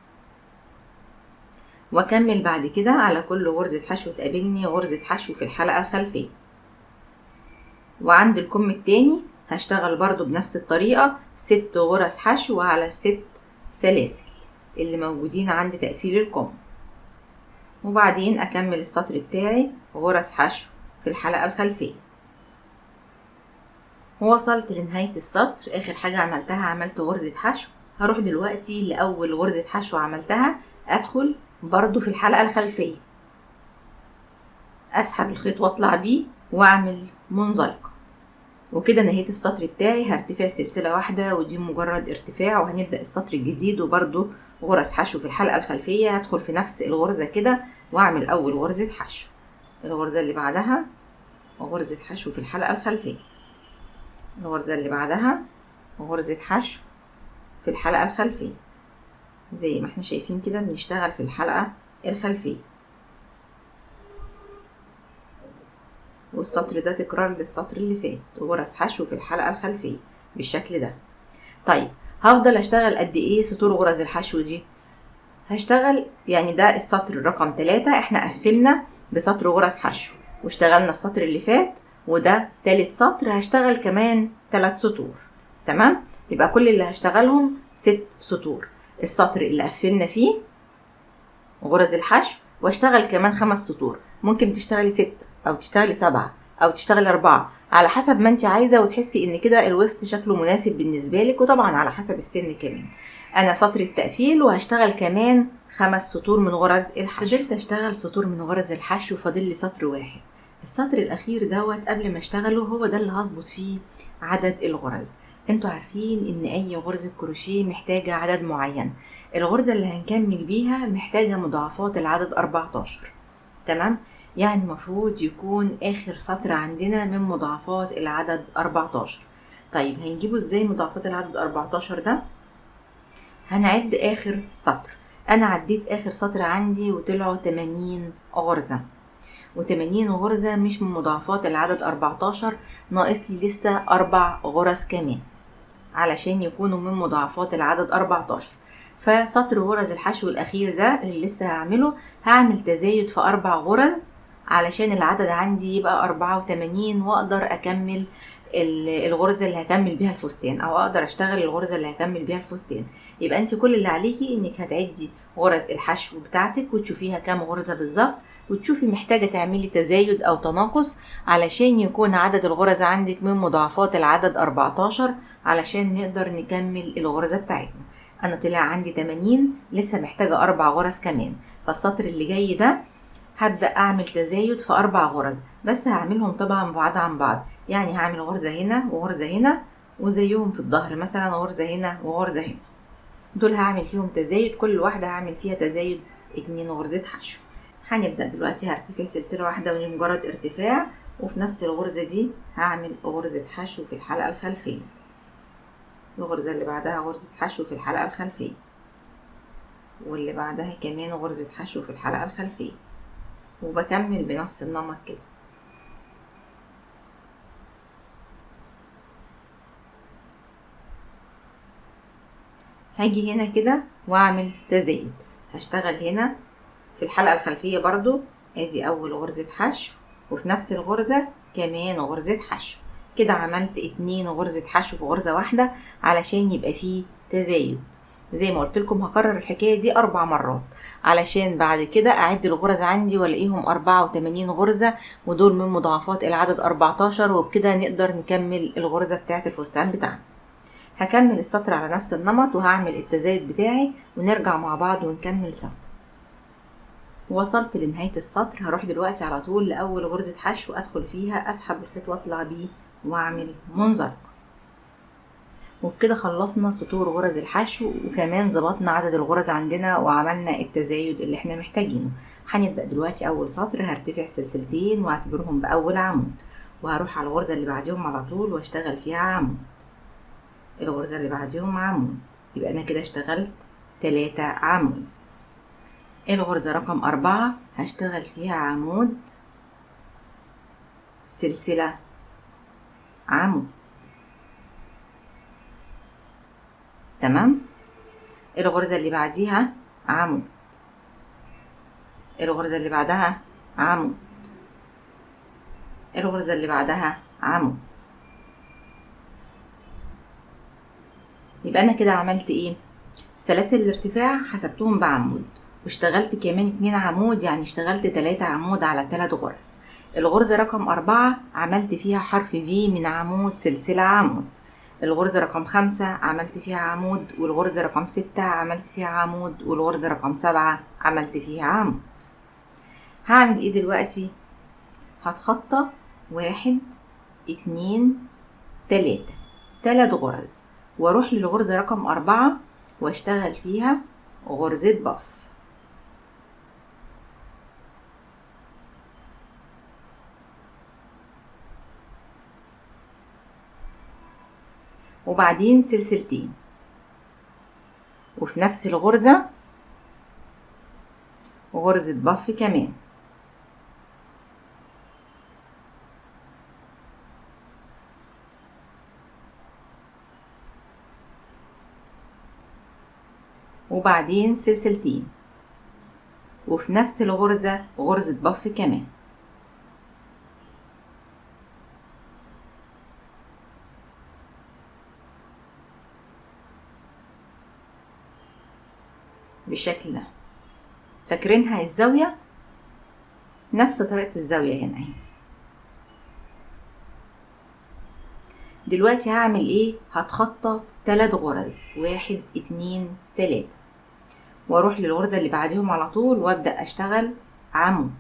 واكمل بعد كده على كل غرزة حشو تقابلني غرزة حشو في الحلقة الخلفية. وعند الكم التاني هشتغل برضو بنفس الطريقة 6 غرز حشو على 6 سلاسل اللي موجودين عند تقفيل الكم. وبعدين اكمل السطر بتاعي غرز حشو في الحلقة الخلفية. ووصلت لنهاية السطر. اخر حاجة عملتها عملت غرزة حشو. هروح دلوقتي لأول غرزة حشو عملتها، ادخل برضو في الحلقة الخلفية، اسحب الخيط واطلع بيه واعمل منزلقة. وكده نهيت السطر بتاعي. هرتفع سلسلة واحدة ودي مجرد ارتفاع، وهنبدأ السطر الجديد وبرضو غرز حشو في الحلقة الخلفية. هدخل في نفس الغرزة كده واعمل اول غرزة حشو، الغرزة اللي بعدها غرزة حشو في الحلقة الخلفية، الغرزة اللي بعدها غرزة حشو في الحلقة الخلفية. زي ما احنا شايفين كده بنشتغل في الحلقة الخلفية. والسطر ده تكرار للسطر اللي فات، وغرز حشو في الحلقة الخلفية بالشكل ده. طيب هفضل اشتغل قد ايه سطور غرز الحشو دي؟ هشتغل يعني ده السطر رقم 3، احنا قفلنا بسطر غرز حشو واشتغلنا السطر اللي فات، وده تالت سطر هشتغل كمان 3 سطور. تمام؟ يبقى كل اللي هشتغلهم 6 سطور. السطر اللي قفلنا فيه غرز الحشو واشتغل كمان 5 سطور. ممكن تشتغلي 6 او تشتغلي 7 او تشتغلي 4 على حسب ما انت عايزة وتحسي ان كده الوسط شكله مناسب بالنسبة لك، وطبعا على حسب السن كمان. انا سطر التقفيل وهشتغل كمان 5 سطور من غرز الحشو. فضلت اشتغل سطور من غرز الحشو، فاضل لي سطر واحد. السطر الاخير دوت قبل ما اشتغله هو ده اللي هظبط فيه عدد الغرز. انتوا عارفين ان اي غرزة كروشيه محتاجة عدد معين. الغرزة اللي هنكمل بيها محتاجة مضاعفات العدد 14. تمام؟ يعني مفروض يكون اخر سطر عندنا من مضاعفات العدد 14. طيب هنجيبه ازاي مضاعفات العدد 14 ده؟ هنعد اخر سطر. انا عديت اخر سطر عندي وطلعوا 80 غرزة، و80 غرزة مش من مضاعفات العدد 14، ناقص لي لسه 4 غرز كمان علشان يكونوا من مضاعفات العدد 14. فسطر غرز الحشو الاخير ده اللي لسه هعمل تزايد في 4 غرز علشان العدد عندي يبقى 84، واقدر اكمل الغرزة اللي هكمل بيها الفستان، او اقدر اشتغل الغرزة اللي هكمل بيها الفستان. يبقى انت كل اللي عليكي انك هتعدي غرز الحشو بتاعتك وتشوفيها كام غرزة بالظبط، وتشوفي محتاجة تعملي تزايد او تناقص علشان يكون عدد الغرز عندك من مضاعفات العدد 14 علشان نقدر نكمل الغرزة بتاعتنا. انا طلع عندي 80، لسه محتاجة 4 غرز كمان. فالسطر اللي جاي ده هبدأ اعمل تزايد في 4 غرز، بس هعملهم طبعا بعاد عن بعض. يعني هعمل غرزة هنا وغرزة هنا، وزيهم في الظهر مثلا غرزة هنا وغرزة هنا. دول هعمل فيهم تزايد، كل واحدة هعمل فيها تزايد 2 غرزة حشو. هنبدأ دلوقتي هرتفع سلسلة واحدة ودي مجرد ارتفاع، وفي نفس الغرزة دي هعمل غرزة حشو في الحلقة الخلفية. الغرزة اللي بعدها غرزة حشو في الحلقة الخلفية، واللي بعدها كمان غرزة حشو في الحلقة الخلفية، وبكمل بنفس النمط كده. هاجي هنا كده واعمل تزايد. هشتغل هنا في الحلقة الخلفية برضو، ادي اول غرزة حشو وفي نفس الغرزة كمان غرزة حشو. كده عملت 2 غرزة حشو في غرزة واحدة علشان يبقى فيه تزايد. زي ما قلت لكم هكرر الحكاية دي 4 مرات علشان بعد كده اعد الغرز عندي والاقيهم 84 غرزة، ودول من مضاعفات العدد 14، وبكده نقدر نكمل الغرزة بتاعت الفستان بتاعنا. هكمل السطر على نفس النمط وهعمل التزايد بتاعي ونرجع مع بعض ونكمل سوا. وصلت لنهاية السطر. هروح دلوقتي على طول لأول غرزة حشو أدخل فيها، أسحب الخيط وأطلع بيه وأعمل منزلقة. وبكده خلصنا سطور غرز الحشو، وكمان ظبطنا عدد الغرز عندنا وعملنا التزايد اللي احنا محتاجينه. هنبدأ دلوقتي أول سطر هرتفع سلسلتين واعتبرهم بأول عمود، وهروح على الغرزة اللي بعديهم على طول واشتغل فيها عمود، الغرزة اللي بعديهم عمود، يبقى أنا كده اشتغلت 3 عمود. الغرزة رقم 4 هشتغل فيها عمود، سلسلة، عمود. تمام. الغرزة اللي بعديها عمود، الغرزة اللي بعدها عمود، الغرزة اللي بعدها عمود. يبقى أنا كده عملت إيه؟ سلاسل الارتفاع حسبتهم بعمود، واشتغلت كمان 2 عمود، يعني اشتغلت 3 عمود على 3 غرز. الغرزة رقم 4 عملت فيها حرف في من عمود، سلسلة، عمود. الغرزة رقم 5 عملت فيها عمود، والغرزة رقم 6 عملت فيها عمود، والغرزة رقم 7 عملت فيها عمود. هعمل ايه دلوقتي؟ هتخطى 1 2 3 3 غرز، واروح للغرزة رقم 4 واشتغل فيها غرزة بف، وبعدين سلسلتين، وفي نفس الغرزة غرزة بف كمان، وبعدين سلسلتين، وفي نفس الغرزة غرزة بف كمان، بالشكل ده. فاكرينها الزاوية؟ نفس طريقة الزاوية هنا اهي. دلوقتي هعمل ايه؟ هتخطى 3 غرز، 1 2 3، واروح للغرزة اللي بعديهم على طول وابدأ اشتغل عمود،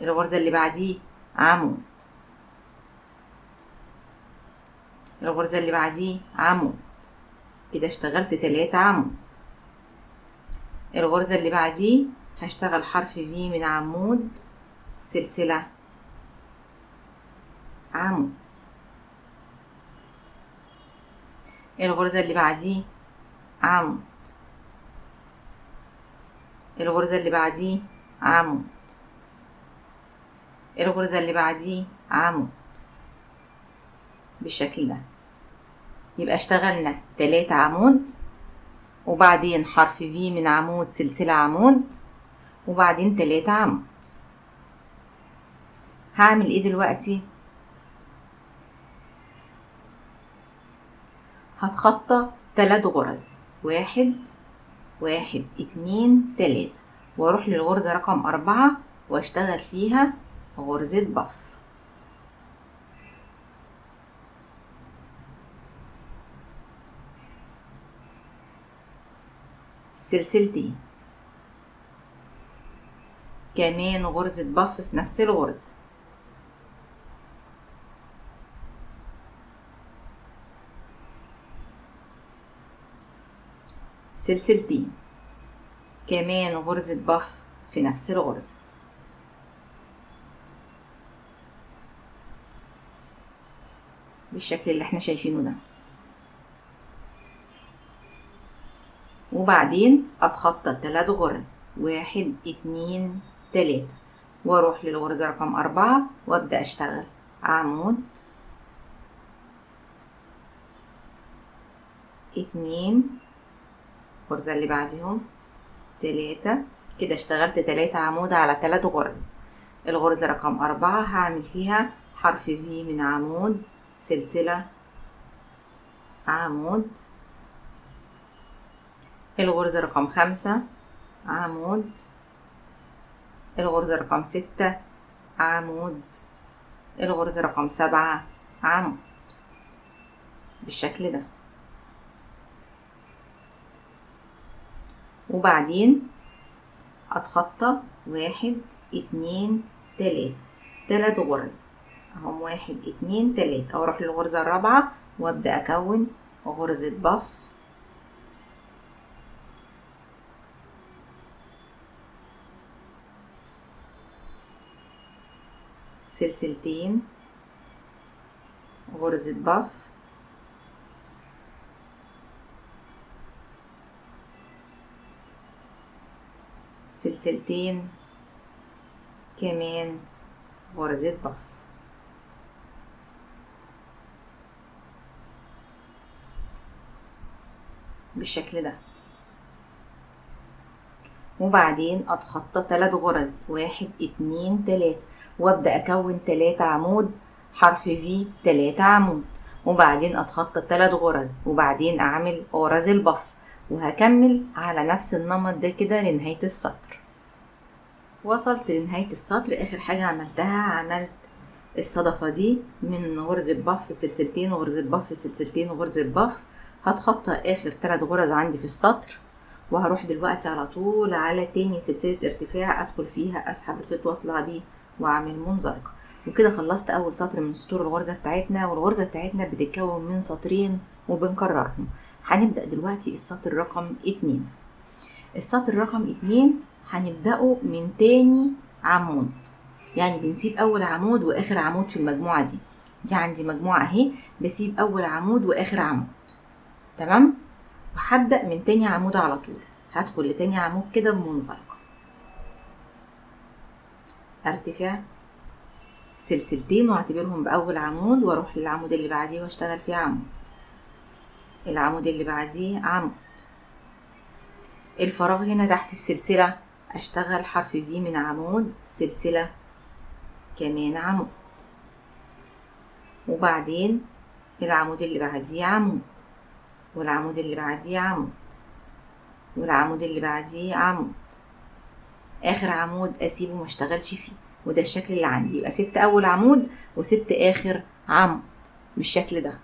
الغرزة اللي بعديه عمود، الغرزة اللي بعديه عمود، كده اشتغلت 3 عمود. الغرزة اللي بعديه هشتغل حرف في من عمود، سلسلة، عمود. الغرزة اللي بعديه عمود، الغرزة اللي بعديه عمود، الغرزة اللي بعديه عمود، بالشكل ده. يبقى اشتغلنا 3 عمود، وبعدين حرف في من عمود، سلسلة، عمود، وبعدين 3 عمود. هعمل ايه دلوقتي؟ هتخطى 3 غرز، 1 1 2 3، واروح للغرزة رقم 4 واشتغل فيها غرزة بف، سلسلتين، كمان غرزة بف في نفس الغرزة، سلسلتين، كمان غرزة بف في نفس الغرزة، بالشكل اللي احنا شايفينه ده. وبعدين اتخطى 3 غرز، 1 2 3، واروح للغرزة رقم 4 وابدأ اشتغل عمود، 2، الغرزة اللي بعدهم 3، كده اشتغلت 3 عمود على 3 غرز. الغرزة رقم 4 هعمل فيها حرف في من عمود، سلسلة، عمود. الغرزة رقم 5 عمود، الغرزة رقم 6 عمود، الغرزة رقم 7 عمود، بالشكل ده. وبعدين اتخطى 1 2 3 3 غرز، اهم 1 2 3. واروح للغرزة الرابعة وابدأ اكون غرزة بف، سلسلتين، غرزة بف، سلسلتين كمان، غرزة بف. بالشكل ده. وبعدين اتخطى 3 غرز، 1 2 3، وابدأ اكون 3 عمود حرف في، 3 عمود، وبعدين اتخطى 3 غرز، وبعدين اعمل غرز البف، وهكمل على نفس النمط ده كده لنهاية السطر. وصلت لنهاية السطر. اخر حاجة عملت الصدفة دي من غرزة بف سلسلتين وغرزة بف سلسلتين وغرزة بف. هتخطى اخر 3 غرز عندي في السطر، وهروح دلوقتي على طول على تاني سلسلة ارتفاع ادخل فيها، اسحب الخيط واطلع بيه واعمل منزلقة. وكده خلصت اول سطر من سطور الغرزة بتاعتنا. والغرزة بتاعتنا بتتكون من سطرين وبنكررهم. هنبدأ دلوقتي السطر رقم 2. السطر رقم 2 هنبدأه من تاني عمود، يعني بنسيب اول عمود واخر عمود في المجموعة دي. عندي مجموعة اهي، بسيب اول عمود واخر عمود، تمام. وهبدأ من تاني عمود على طول، هدخل لتاني عمود كده بمنزلقة، ارتفع سلسلتين واعتبرهم باول عمود، واروح للعمود اللي بعديه واشتغل فيه عمود، العمود اللي بعديه عمود، الفراغ هنا تحت السلسلة اشتغل حرف في من عمود، سلسلة كمان عمود، وبعدين العمود اللي بعديه عمود، والعمود اللي بعديه عمود، والعمود اللي بعديه عمود، اخر عمود اسيبه ما اشتغلش فيه. وده الشكل اللي عندي، يبقى سبت اول عمود وسبت اخر عمود بالشكل ده.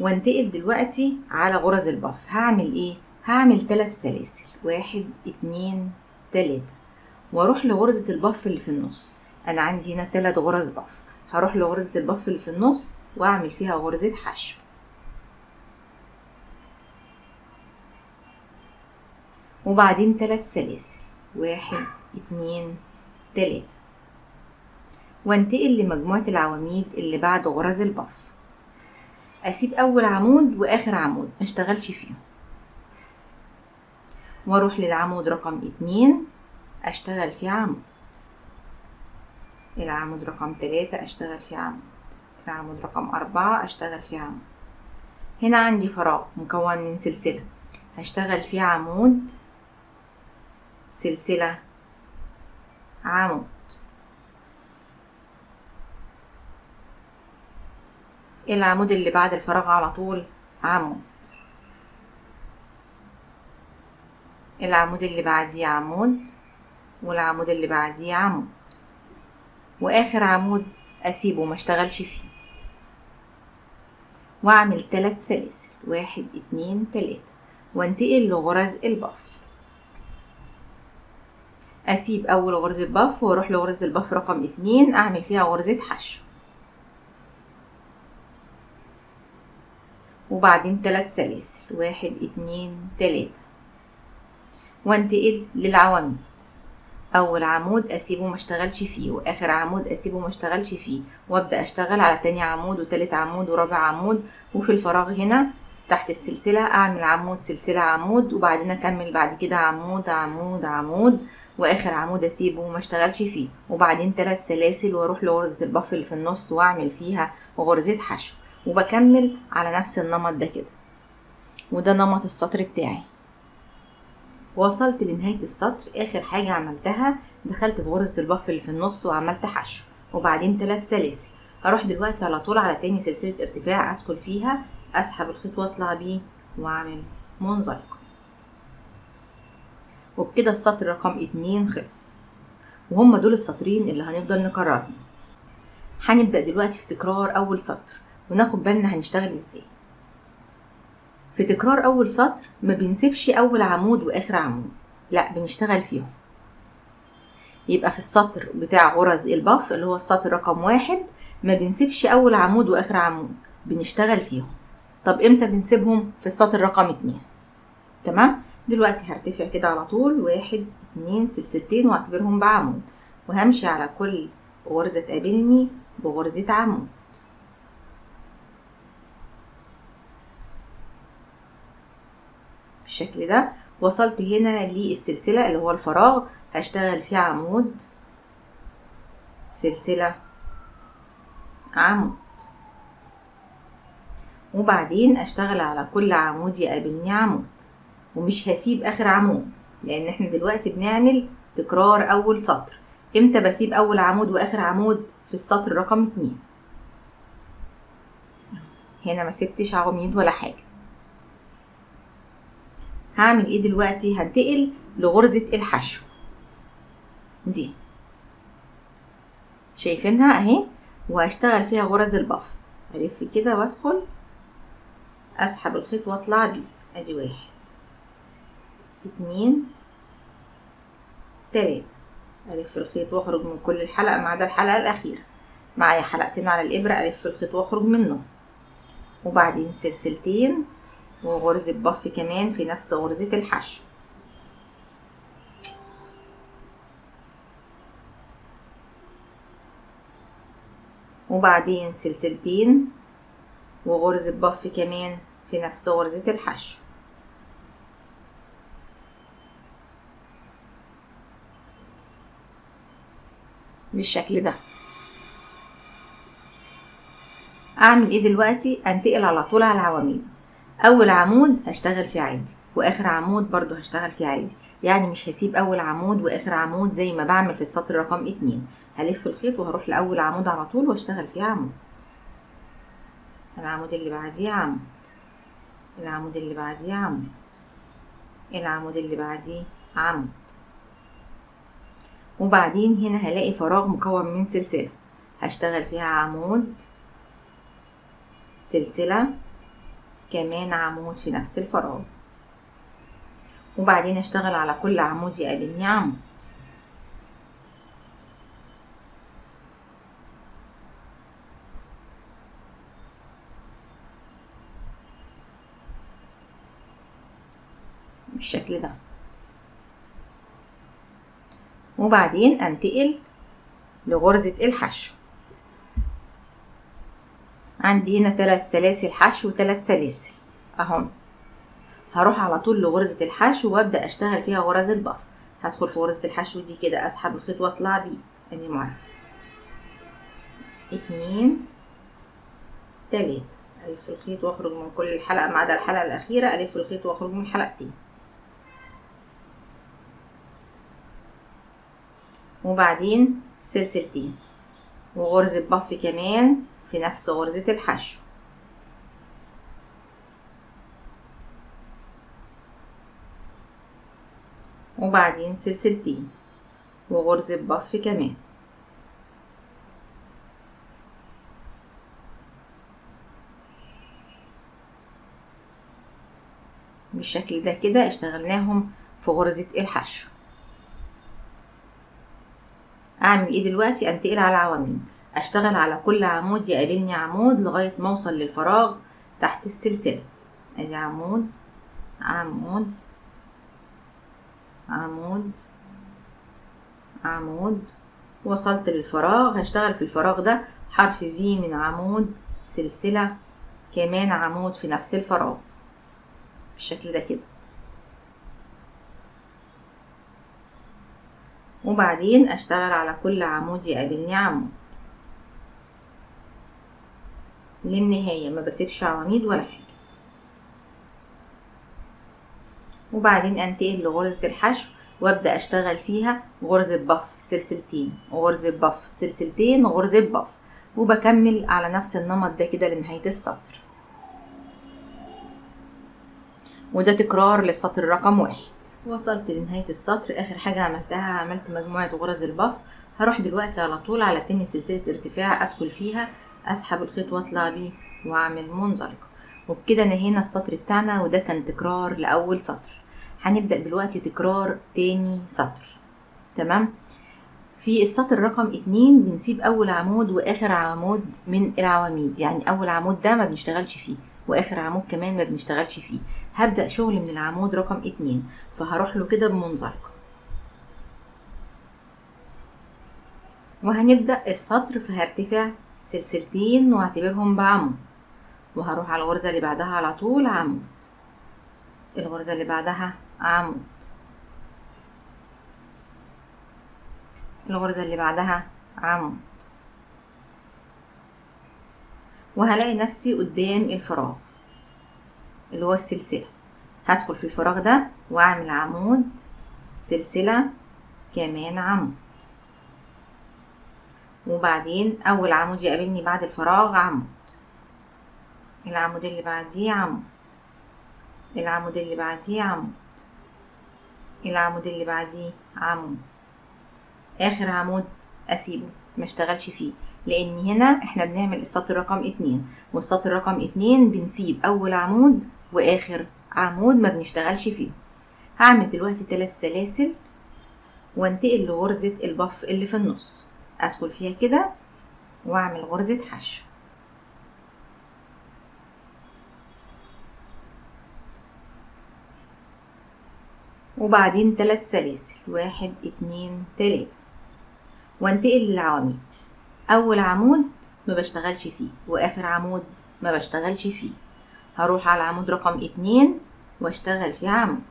وانتقل دلوقتي على غرز البف. هعمل ايه؟ هعمل 3 سلاسل، 1 2 3، واروح لغرزة البف اللي في النص. انا عندي هنا 3 غرز بف، هروح لغرزة البف اللي في النص واعمل فيها غرزة حشو، وبعدين 3 سلاسل، 1 2 3، وانتقل لمجموعة العواميد اللي بعد غرز البف. اسيب اول عمود واخر عمود ما اشتغلش فيهم، واروح للعمود رقم 2 اشتغل فيه عمود، العمود رقم 3 اشتغل فيه عمود، العمود رقم 4 اشتغل فيه عمود. هنا عندي فراغ مكون من سلسلة، هشتغل فيه عمود، سلسلة، عمود، العمود اللي بعد الفراغ على طول عمود، العمود اللي بعديه عمود، والعمود اللي بعديه عمود، واخر عمود اسيبه ما اشتغلش فيه، واعمل 3 سلاسل، 1 2 3، وانتقل لغرز البف. اسيب اول غرزة بف واروح لغرزة البف رقم 2 اعمل فيها غرزة حشو، وبعدين 3 سلاسل، 1 2 3، وانتقل للعواميد. اول عمود اسيبه ما اشتغلش فيه، واخر عمود اسيبه ما اشتغلش فيه، وابدا اشتغل على تاني عمود وتالت عمود ورابع عمود. وفي الفراغ هنا تحت السلسلة اعمل عمود، سلسلة، عمود، وبعدين اكمل بعد كده عمود عمود عمود، واخر عمود اسيبه ما اشتغلش فيه، وبعدين 3 سلاسل، واروح لغرزة البف اللي في النص واعمل فيها غرزة حشو، وبكمل على نفس النمط ده كده. وده نمط السطر بتاعي. وصلت لنهاية السطر. اخر حاجة عملتها دخلت في غرزة البف اللي في النص وعملت حشو، وبعدين 3 سلاسل. هروح دلوقتي على طول على تاني سلسلة ارتفاع ادخل فيها، اسحب الخيط واطلع بيه واعمل منزلقة. وبكده السطر رقم 2 خلص. وهم دول السطرين اللي هنفضل نكررهم. هنبدأ دلوقتي في تكرار اول سطر وناخد بالنا هنشتغل ازاي. في تكرار اول سطر ما بنسيبش اول عمود واخر عمود، لا بنشتغل فيهم. يبقى في السطر بتاع غرز البف اللي هو السطر رقم 1 ما بنسيبش اول عمود واخر عمود، بنشتغل فيهم. طب امتى بنسيبهم؟ في السطر رقم 2. تمام. دلوقتي هرتفع كده على طول 1 2 سلسلتين واعتبرهم بعمود، وهمشي على كل غرزة تقابلني بغرزة عمود. بالشكل ده. وصلت هنا للسلسلة اللي هو الفراغ، هشتغل فيه عمود سلسلة عمود، وبعدين اشتغل على كل عمود يقابلني عمود، ومش هسيب اخر عمود، لان احنا دلوقتي بنعمل تكرار اول سطر. امتى بسيب اول عمود واخر عمود؟ في السطر رقم 2. هنا ما سبتش عواميد ولا حاجة. هعمل ايه دلوقتي؟ هنتقل لغرزة الحشو دي، شايفينها اهي، وهشتغل فيها غرز البف. الف كده وادخل، اسحب الخيط واطلع بيه. ادي 1 2 3، الف الخيط واخرج من كل الحلقة ما عدا الحلقة الاخيرة. معايا حلقتين على الابرة، الف الخيط واخرج منهم، وبعدين سلسلتين وغرزة بف كمان في نفس غرزة الحشو. وبعدين سلسلتين وغرزة بف كمان في نفس غرزة الحشو. بالشكل ده. اعمل ايه دلوقتي؟ انتقل على طول على العواميد. اول عمود هشتغل فيه عادي، واخر عمود برضو هشتغل فيه عادي، يعني مش هسيب اول عمود واخر عمود زي ما بعمل في السطر رقم 2. هلف الخيط وهروح لاول عمود على طول واشتغل فيه عمود، العمود اللي بعديه عمود، العمود اللي بعديه عمود، العمود اللي بعديه عمود. وبعدين هنا هلاقي فراغ مكون من سلسلة، هشتغل فيها عمود سلسلة كمان عمود في نفس الفراغ، وبعدين اشتغل على كل عمود يقابلني عمود. بالشكل ده. وبعدين انتقل لغرزة الحشو. عندي هنا 3 سلاسل حشو و3 سلاسل اهم. هروح على طول لغرزة الحشو وابدأ اشتغل فيها غرز البف. هدخل في غرزة الحشو دي كده، اسحب الخيط واطلع بيه. ادي 1 2 3، الف الخيط واخرج من كل الحلقة ما عدا الحلقة الاخيرة، الف الخيط واخرج من حلقتين، وبعدين سلسلتين وغرزة بف كمان في نفس غرزة الحشو، وبعدين سلسلتين وغرزة بف كمان. بالشكل ده كده اشتغلناهم في غرزة الحشو. اعمل ايه دلوقتي؟ انتقل على العواميد. اشتغل على كل عمود يقابلني عمود لغاية ما اوصل للفراغ تحت السلسلة. ادي عمود عمود عمود عمود، وصلت للفراغ. هشتغل في الفراغ ده حرف في من عمود سلسلة كمان عمود في نفس الفراغ بالشكل ده كده. وبعدين اشتغل على كل عمود يقابلني عمود للنهاية، ما بسيبش عواميد ولا حاجة. وبعدين انتقل لغرزة الحشو وابدأ اشتغل فيها غرزة بف سلسلتين وغرزة بف سلسلتين وغرزة بف، وبكمل على نفس النمط ده كده لنهاية السطر. وده تكرار للسطر رقم 1. وصلت لنهاية السطر. اخر حاجة عملتها عملت مجموعة غرز البف. هروح دلوقتي على طول على تاني سلسلة ارتفاع، ادخل فيها اسحب الخيط واطلع بيه واعمل منزلقة، وبكده نهينا السطر بتاعنا. وده كان تكرار لاول سطر. هنبدأ دلوقتي تكرار تاني سطر. تمام. في السطر رقم 2 بنسيب اول عمود واخر عمود من العواميد، يعني اول عمود ده ما بنشتغلش فيه واخر عمود كمان ما بنشتغلش فيه. هبدأ شغل من العمود رقم 2، فهروح له كده بمنزلقة، وهنبدأ السطر. فهرتفع سلسلتين واعتبرهم بعمود، وهروح على الغرزة اللي بعدها على طول عمود، الغرزة اللي بعدها عمود، الغرزة اللي بعدها عمود، وهلاقي نفسي قدام الفراغ اللي هو السلسلة. هدخل في الفراغ ده واعمل عمود، سلسلة، كمان عمود، وبعدين اول عمود يقابلني بعد الفراغ عمود، العمود اللي بعديه عمود، العمود اللي بعديه عمود، العمود اللي بعديه عمود، اخر عمود اسيبه ما اشتغلش فيه، لان هنا احنا بنعمل السطر رقم 2، والسطر رقم 2 بنسيب اول عمود واخر عمود ما بنشتغلش فيه. هعمل دلوقتي 3 سلاسل وانتقل لغرزة البف اللي في النص، ادخل فيها كده واعمل غرزة حشو، وبعدين 3 سلاسل 1 2 3، وانتقل للعواميد. اول عمود ما بشتغلش فيه واخر عمود ما بشتغلش فيه، هروح على العمود رقم 2 واشتغل فيه عمود،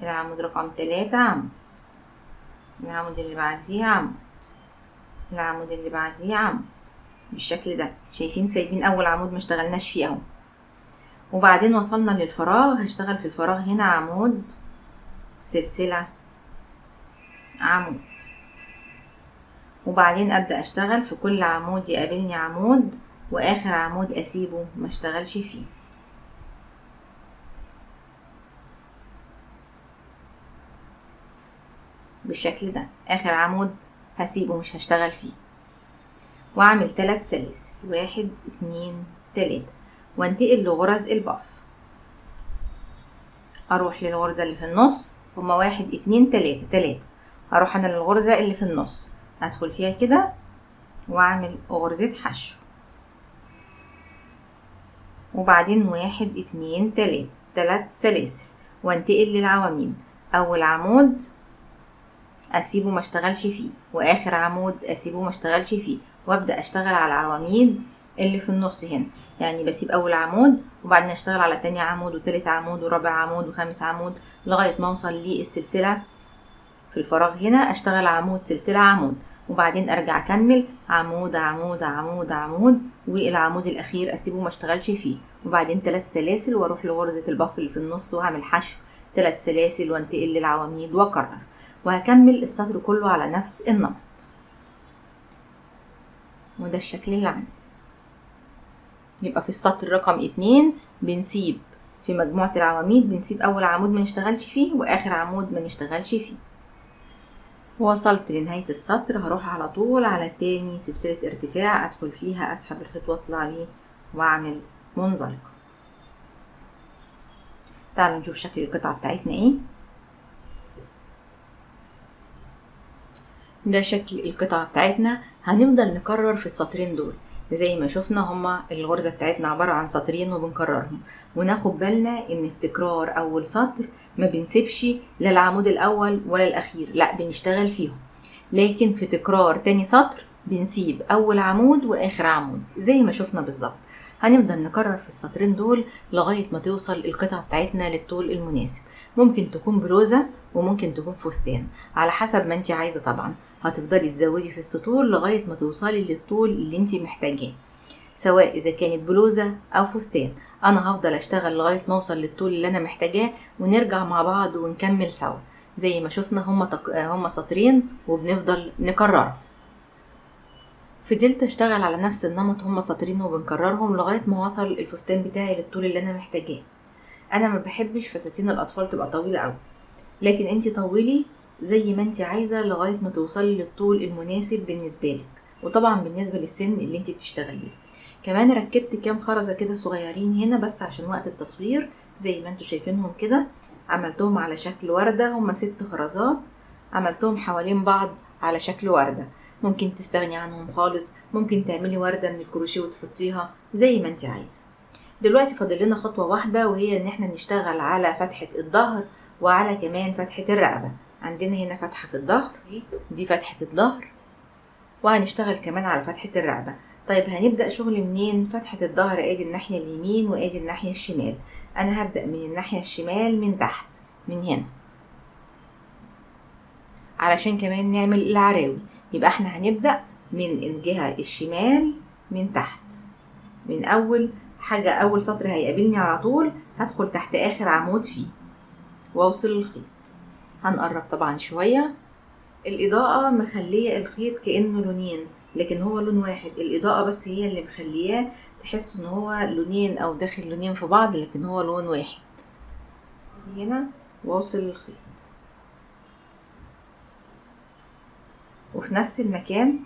العمود رقم 3 عمود، العمود اللي بعديه عمود، العمود اللي بعديه عمود، بالشكل ده. شايفين سايبين اول عمود ما اشتغلناش فيه اهو. وبعدين وصلنا للفراغ، هشتغل في الفراغ هنا عمود، سلسلة، عمود، وبعدين ابدأ اشتغل في كل عمود يقابلني عمود واخر عمود اسيبه ما اشتغلش فيه. بالشكل ده اخر عمود هسيبه مش هشتغل فيه، واعمل 3 سلاسل 1 2 3، وانتقل لغرز البف. اروح للغرزة اللي في النص، هما 1 2 3، هروح انا للغرزة اللي في النص، هدخل فيها كده واعمل غرزة حشو، وبعدين 1 2 3 سلاسل، وانتقل للعواميد. اول عمود اسيبه ما اشتغلش فيه واخر عمود اسيبه ما اشتغلش فيه، وابدا اشتغل على العواميد اللي في النص هنا. يعني بسيب اول عمود وبعدين اشتغل على تاني عمود وتالت عمود ورابع عمود وخامس عمود لغايه ما اوصل للسلسله في الفراغ. هنا اشتغل عمود سلسله عمود، وبعدين ارجع اكمل عمود عمود عمود عمود، والعمود الاخير اسيبه ما اشتغلش فيه، وبعدين 3 سلاسل واروح لغرزه البف اللي في النص واعمل حشو 3 سلاسل وانتقل للعواميد واكرر، وهكمل السطر كله على نفس النمط. وده الشكل اللي عندي. يبقى في السطر رقم 2 بنسيب في مجموعة العواميد بنسيب اول عمود ما نشتغلش فيه واخر عمود ما نشتغلش فيه. وصلت لنهاية السطر، هروح على طول على تاني سلسلة ارتفاع، ادخل فيها اسحب الخيط واطلع بيه واعمل منزلقة. تعالوا نشوف شكل القطعة بتاعتنا ايه. ده شكل القطعة بتاعتنا. هنفضل نكرر في السطرين دول زي ما شفنا، هما الغرزة بتاعتنا عبارة عن سطرين وبنكررهم، وناخد بالنا ان في تكرار اول سطر ما بنسيبش لا العمود الاول ولا الاخير، لا بنشتغل فيهم. لكن في تكرار تاني سطر بنسيب اول عمود واخر عمود زي ما شفنا بالظبط. هنفضل نكرر في السطرين دول لغاية ما توصل القطعة بتاعتنا للطول المناسب. ممكن تكون بلوزة وممكن تكون فستان على حسب ما انت عايزة. طبعا هتفضلي تزودي في السطور لغاية ما توصلي للطول اللي انت محتاجاه، سواء اذا كانت بلوزة او فستان. انا هفضل اشتغل لغاية ما اوصل للطول اللي انا محتاجاه، ونرجع مع بعض ونكمل سوا. زي ما شفنا هما سطرين وبنفضل نكررهم. فضلت اشتغل على نفس النمط، هما سطرين وبنكررهم لغاية ما وصل الفستان بتاعي للطول اللي انا محتاجاه. انا ما بحبش فساتين الاطفال تبقى طويلة قوي، لكن انت طولي زي ما انت عايزة لغاية ما توصلي للطول المناسب بالنسبة لك، وطبعا بالنسبة للسن اللي انت بتشتغليه. كمان ركبت كام خرزة كده صغيرين هنا بس عشان وقت التصوير، زي ما انتوا شايفينهم كده. عملتهم على شكل وردة، هما 6 خرزات عملتهم حوالين بعض على شكل وردة. ممكن تستغني عنهم خالص، ممكن تعملي وردة من الكروشيه وتحطيها زي ما انت عايزة. دلوقتي فاضل لنا خطوة واحدة، وهي ان احنا نشتغل على فتحة الظهر وعلى كمان فتحة الرقبة. عندنا هنا فتحة في الظهر، دي فتحة الظهر، وهنشتغل كمان على فتحة الرقبة. طيب هنبدأ شغل منين؟ فتحة الظهر ادي الناحية اليمين وادي الناحية الشمال. انا هبدأ من الناحية الشمال من تحت، من هنا، علشان كمان نعمل العراوي. يبقى احنا هنبدأ من الجهة الشمال من تحت، من اول حاجة، اول سطر هيقابلني على طول هدخل تحت اخر عمود فيه واوصل الخيط. هنقرب طبعا شوية. الإضاءة مخلية الخيط كأنه لونين، لكن هو لون واحد. الإضاءة بس هي اللي مخلياه تحس ان هو لونين او داخل لونين في بعض، لكن هو لون واحد. هنا واوصل الخيط، وفي نفس المكان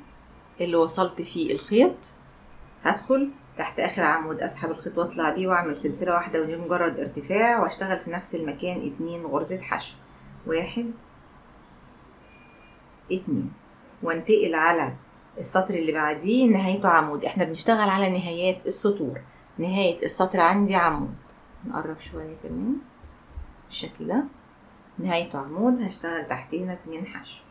اللي وصلت فيه الخيط هدخل تحت اخر عمود، اسحب الخيط واطلع بيه واعمل سلسلة واحدة ودي مجرد ارتفاع، واشتغل في نفس المكان 2 غرزة حشو، 1 2، وانتقل على السطر اللي بعديه نهايته عمود. احنا بنشتغل على نهايات السطور. نهاية السطر عندي عمود، نقرب شوية كمان بالشكل ده، نهايته عمود، هشتغل تحتينا 2 حشو،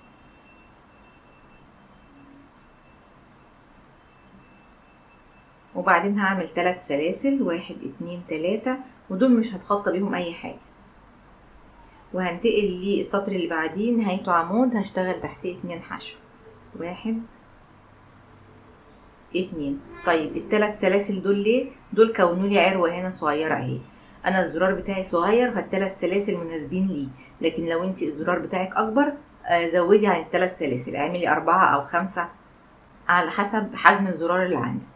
وبعدين هعمل 3 سلاسل، 1 2 3، ودول مش هتخطى بيهم اي حاجة. وهنتقل للسطر اللي بعديه نهايته عمود، هشتغل تحتيه 2 حشو، 1 2. طيب ال3 سلاسل دول ليه؟ دول كونوا لي عروة هنا صغيرة اهي. انا الزرار بتاعي صغير فال3 سلاسل مناسبين ليه، لكن لو انت الزرار بتاعك اكبر زودي عن ال3 سلاسل، اعملي 4 أو 5 على حسب حجم الزرار اللي عندك.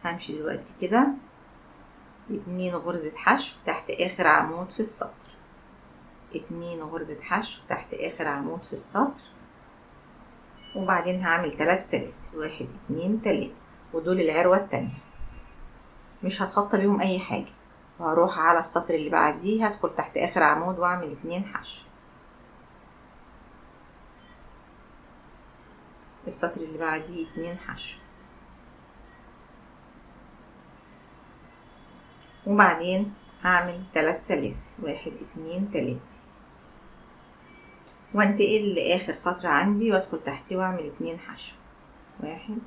همشي دلوقتي كده 2 غرزة حشو تحت اخر عمود في السطر، 2 غرزة حشو تحت اخر عمود في السطر، وبعدين هعمل 3 سلاسل، 1 2 3، ودول العروة التانية مش هتخطى بيهم اي حاجة. وهروح على السطر اللي بعديه هدخل تحت اخر عمود واعمل 2 حشو، السطر اللي بعديه 2 حشو، وبعدين هعمل 3 سلاسل، 1 2 3، وانتقل لاخر سطر عندي وادخل تحتيه واعمل 2 حشو، 1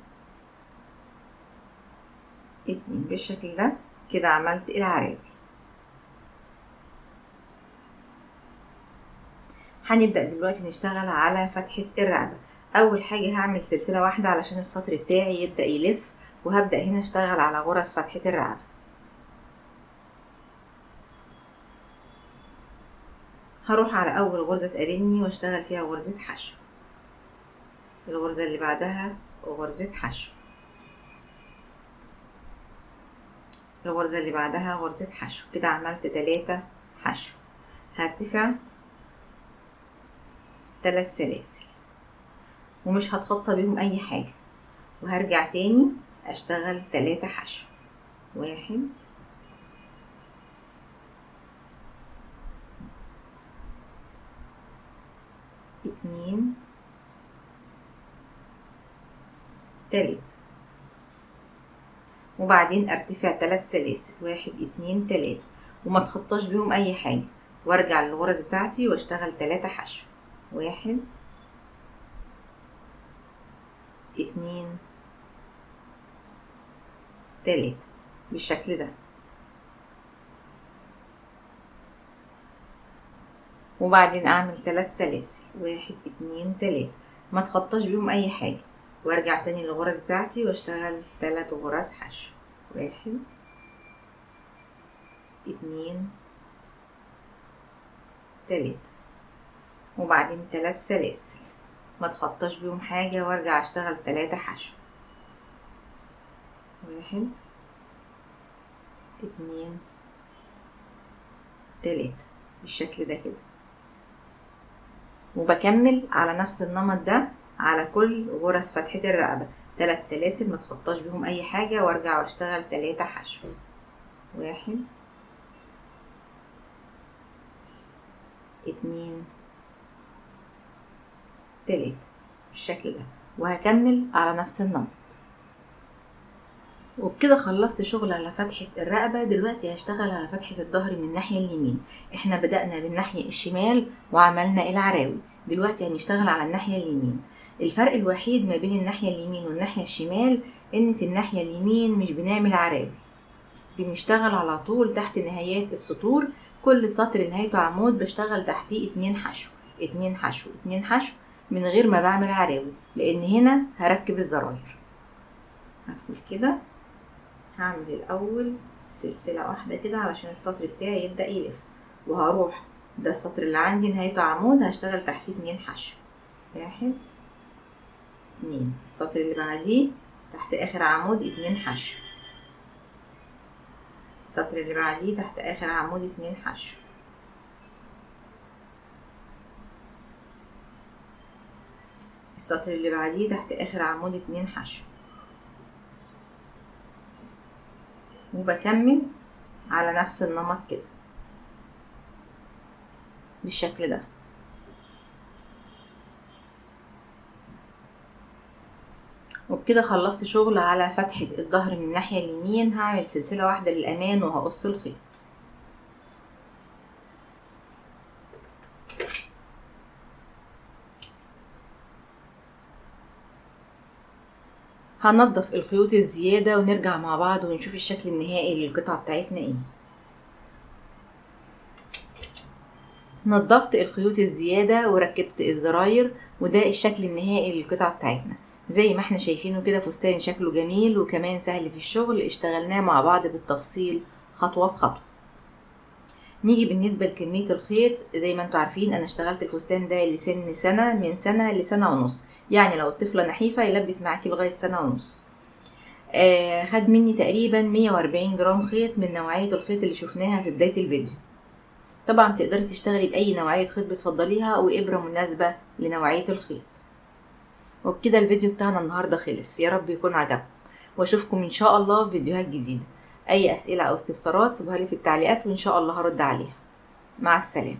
2، بالشكل ده. كده عملت العراوي. هنبدأ دلوقتي نشتغل على فتحة الرقبة. اول حاجة هعمل سلسلة واحدة علشان السطر بتاعي يبدأ يلف، وهبدأ هنا اشتغل على غرز فتحة الرقبة. هروح على اول غرزة تقابلني واشتغل فيها غرزة حشو، الغرزة اللي بعدها غرزة حشو، الغرزة اللي بعدها غرزة حشو. كده عملت 3 حشو. هرتفع 3 سلاسل ومش هتخطى بيهم اي حاجة، وهرجع تاني اشتغل 3 حشو، 1 2 3، وبعدين ارتفع 3 سلاسل، 1 2 3، وما تخطاش بيهم اي حاجة، وارجع للغرز بتاعتي واشتغل 3 حشو، 1 2 3، بالشكل ده. وبعدين اعمل 3 سلاسل، 1 2 3، ما تخطاش بيهم اي حاجة، وارجع تاني للغرز بتاعتي واشتغل 3 غرز حشو، 1 2 3، وبعدين 3 سلاسل ما تخطاش بيهم حاجة، وارجع اشتغل 3 حشو، 1 2 3، بالشكل ده كده. وبكمل على نفس النمط ده على كل غرز فتحة الرقبة، 3 سلاسل ما تخطاش بيهم اي حاجة، وارجع واشتغل 3 حشو، 1 2 3 بالشكل ده، وهكمل على نفس النمط. وبكده خلصت شغل على فتحة الرقبة. دلوقتي هشتغل على فتحة الظهر من الناحية اليمين. احنا بدأنا بالناحية الشمال وعملنا العراوي، دلوقتي هنشتغل على الناحية اليمين. الفرق الوحيد ما بين الناحية اليمين والناحية الشمال ان في الناحية اليمين مش بنعمل عراوي، بنشتغل على طول تحت نهايات السطور. كل سطر نهايته عمود بشتغل تحتيه 2 حشو 2 حشو 2 حشو من غير ما بعمل عراوي، لان هنا هركب الزراير. هقفل كده، هعمل الاول سلسلة واحدة كده علشان السطر بتاعي يبدأ يلف، وهروح ده السطر اللي عندي نهايته عمود هشتغل تحتيه 2 حشو 1 2. السطر اللي بعديه تحت اخر عمود 2 حشو. السطر اللي بعديه تحت اخر عمود 2 حشو. السطر اللي بعديه تحت اخر عمود 2 حشو. وبكمل على نفس النمط كده بالشكل ده. وبكده خلصت شغل على فتحة الظهر من الناحية اليمين. هعمل سلسلة واحدة للأمان وهقص الخيط. هنضف الخيوط الزيادة ونرجع مع بعض ونشوف الشكل النهائي للقطعة بتاعتنا ايه. نضفت الخيوط الزيادة وركبت الزراير، وده الشكل النهائي للقطعة بتاعتنا. زي ما احنا شايفينه كده فستان شكله جميل وكمان سهل في الشغل، اشتغلناه مع بعض بالتفصيل خطوة بخطوة. نيجي بالنسبة لكمية الخيط. زي ما انتوا عارفين انا اشتغلت الفستان ده لسن سنة، من سنة لسنة ونص، يعني لو الطفلة نحيفة يلبس معاكي لغاية سنة ونص. خد مني تقريبا 140 جرام خيط من نوعية الخيط اللي شفناها في بداية الفيديو. طبعا تقدري تشتغلي بأي نوعية خيط بتفضليها وإبرة مناسبة لنوعية الخيط. وبكده الفيديو بتاعنا النهاردة خلص، يا رب يكون عجبكم، واشوفكم ان شاء الله في فيديوهات جديدة. اي اسئلة او استفسارات سيبوها لي في التعليقات وان شاء الله هرد عليها. مع السلامة.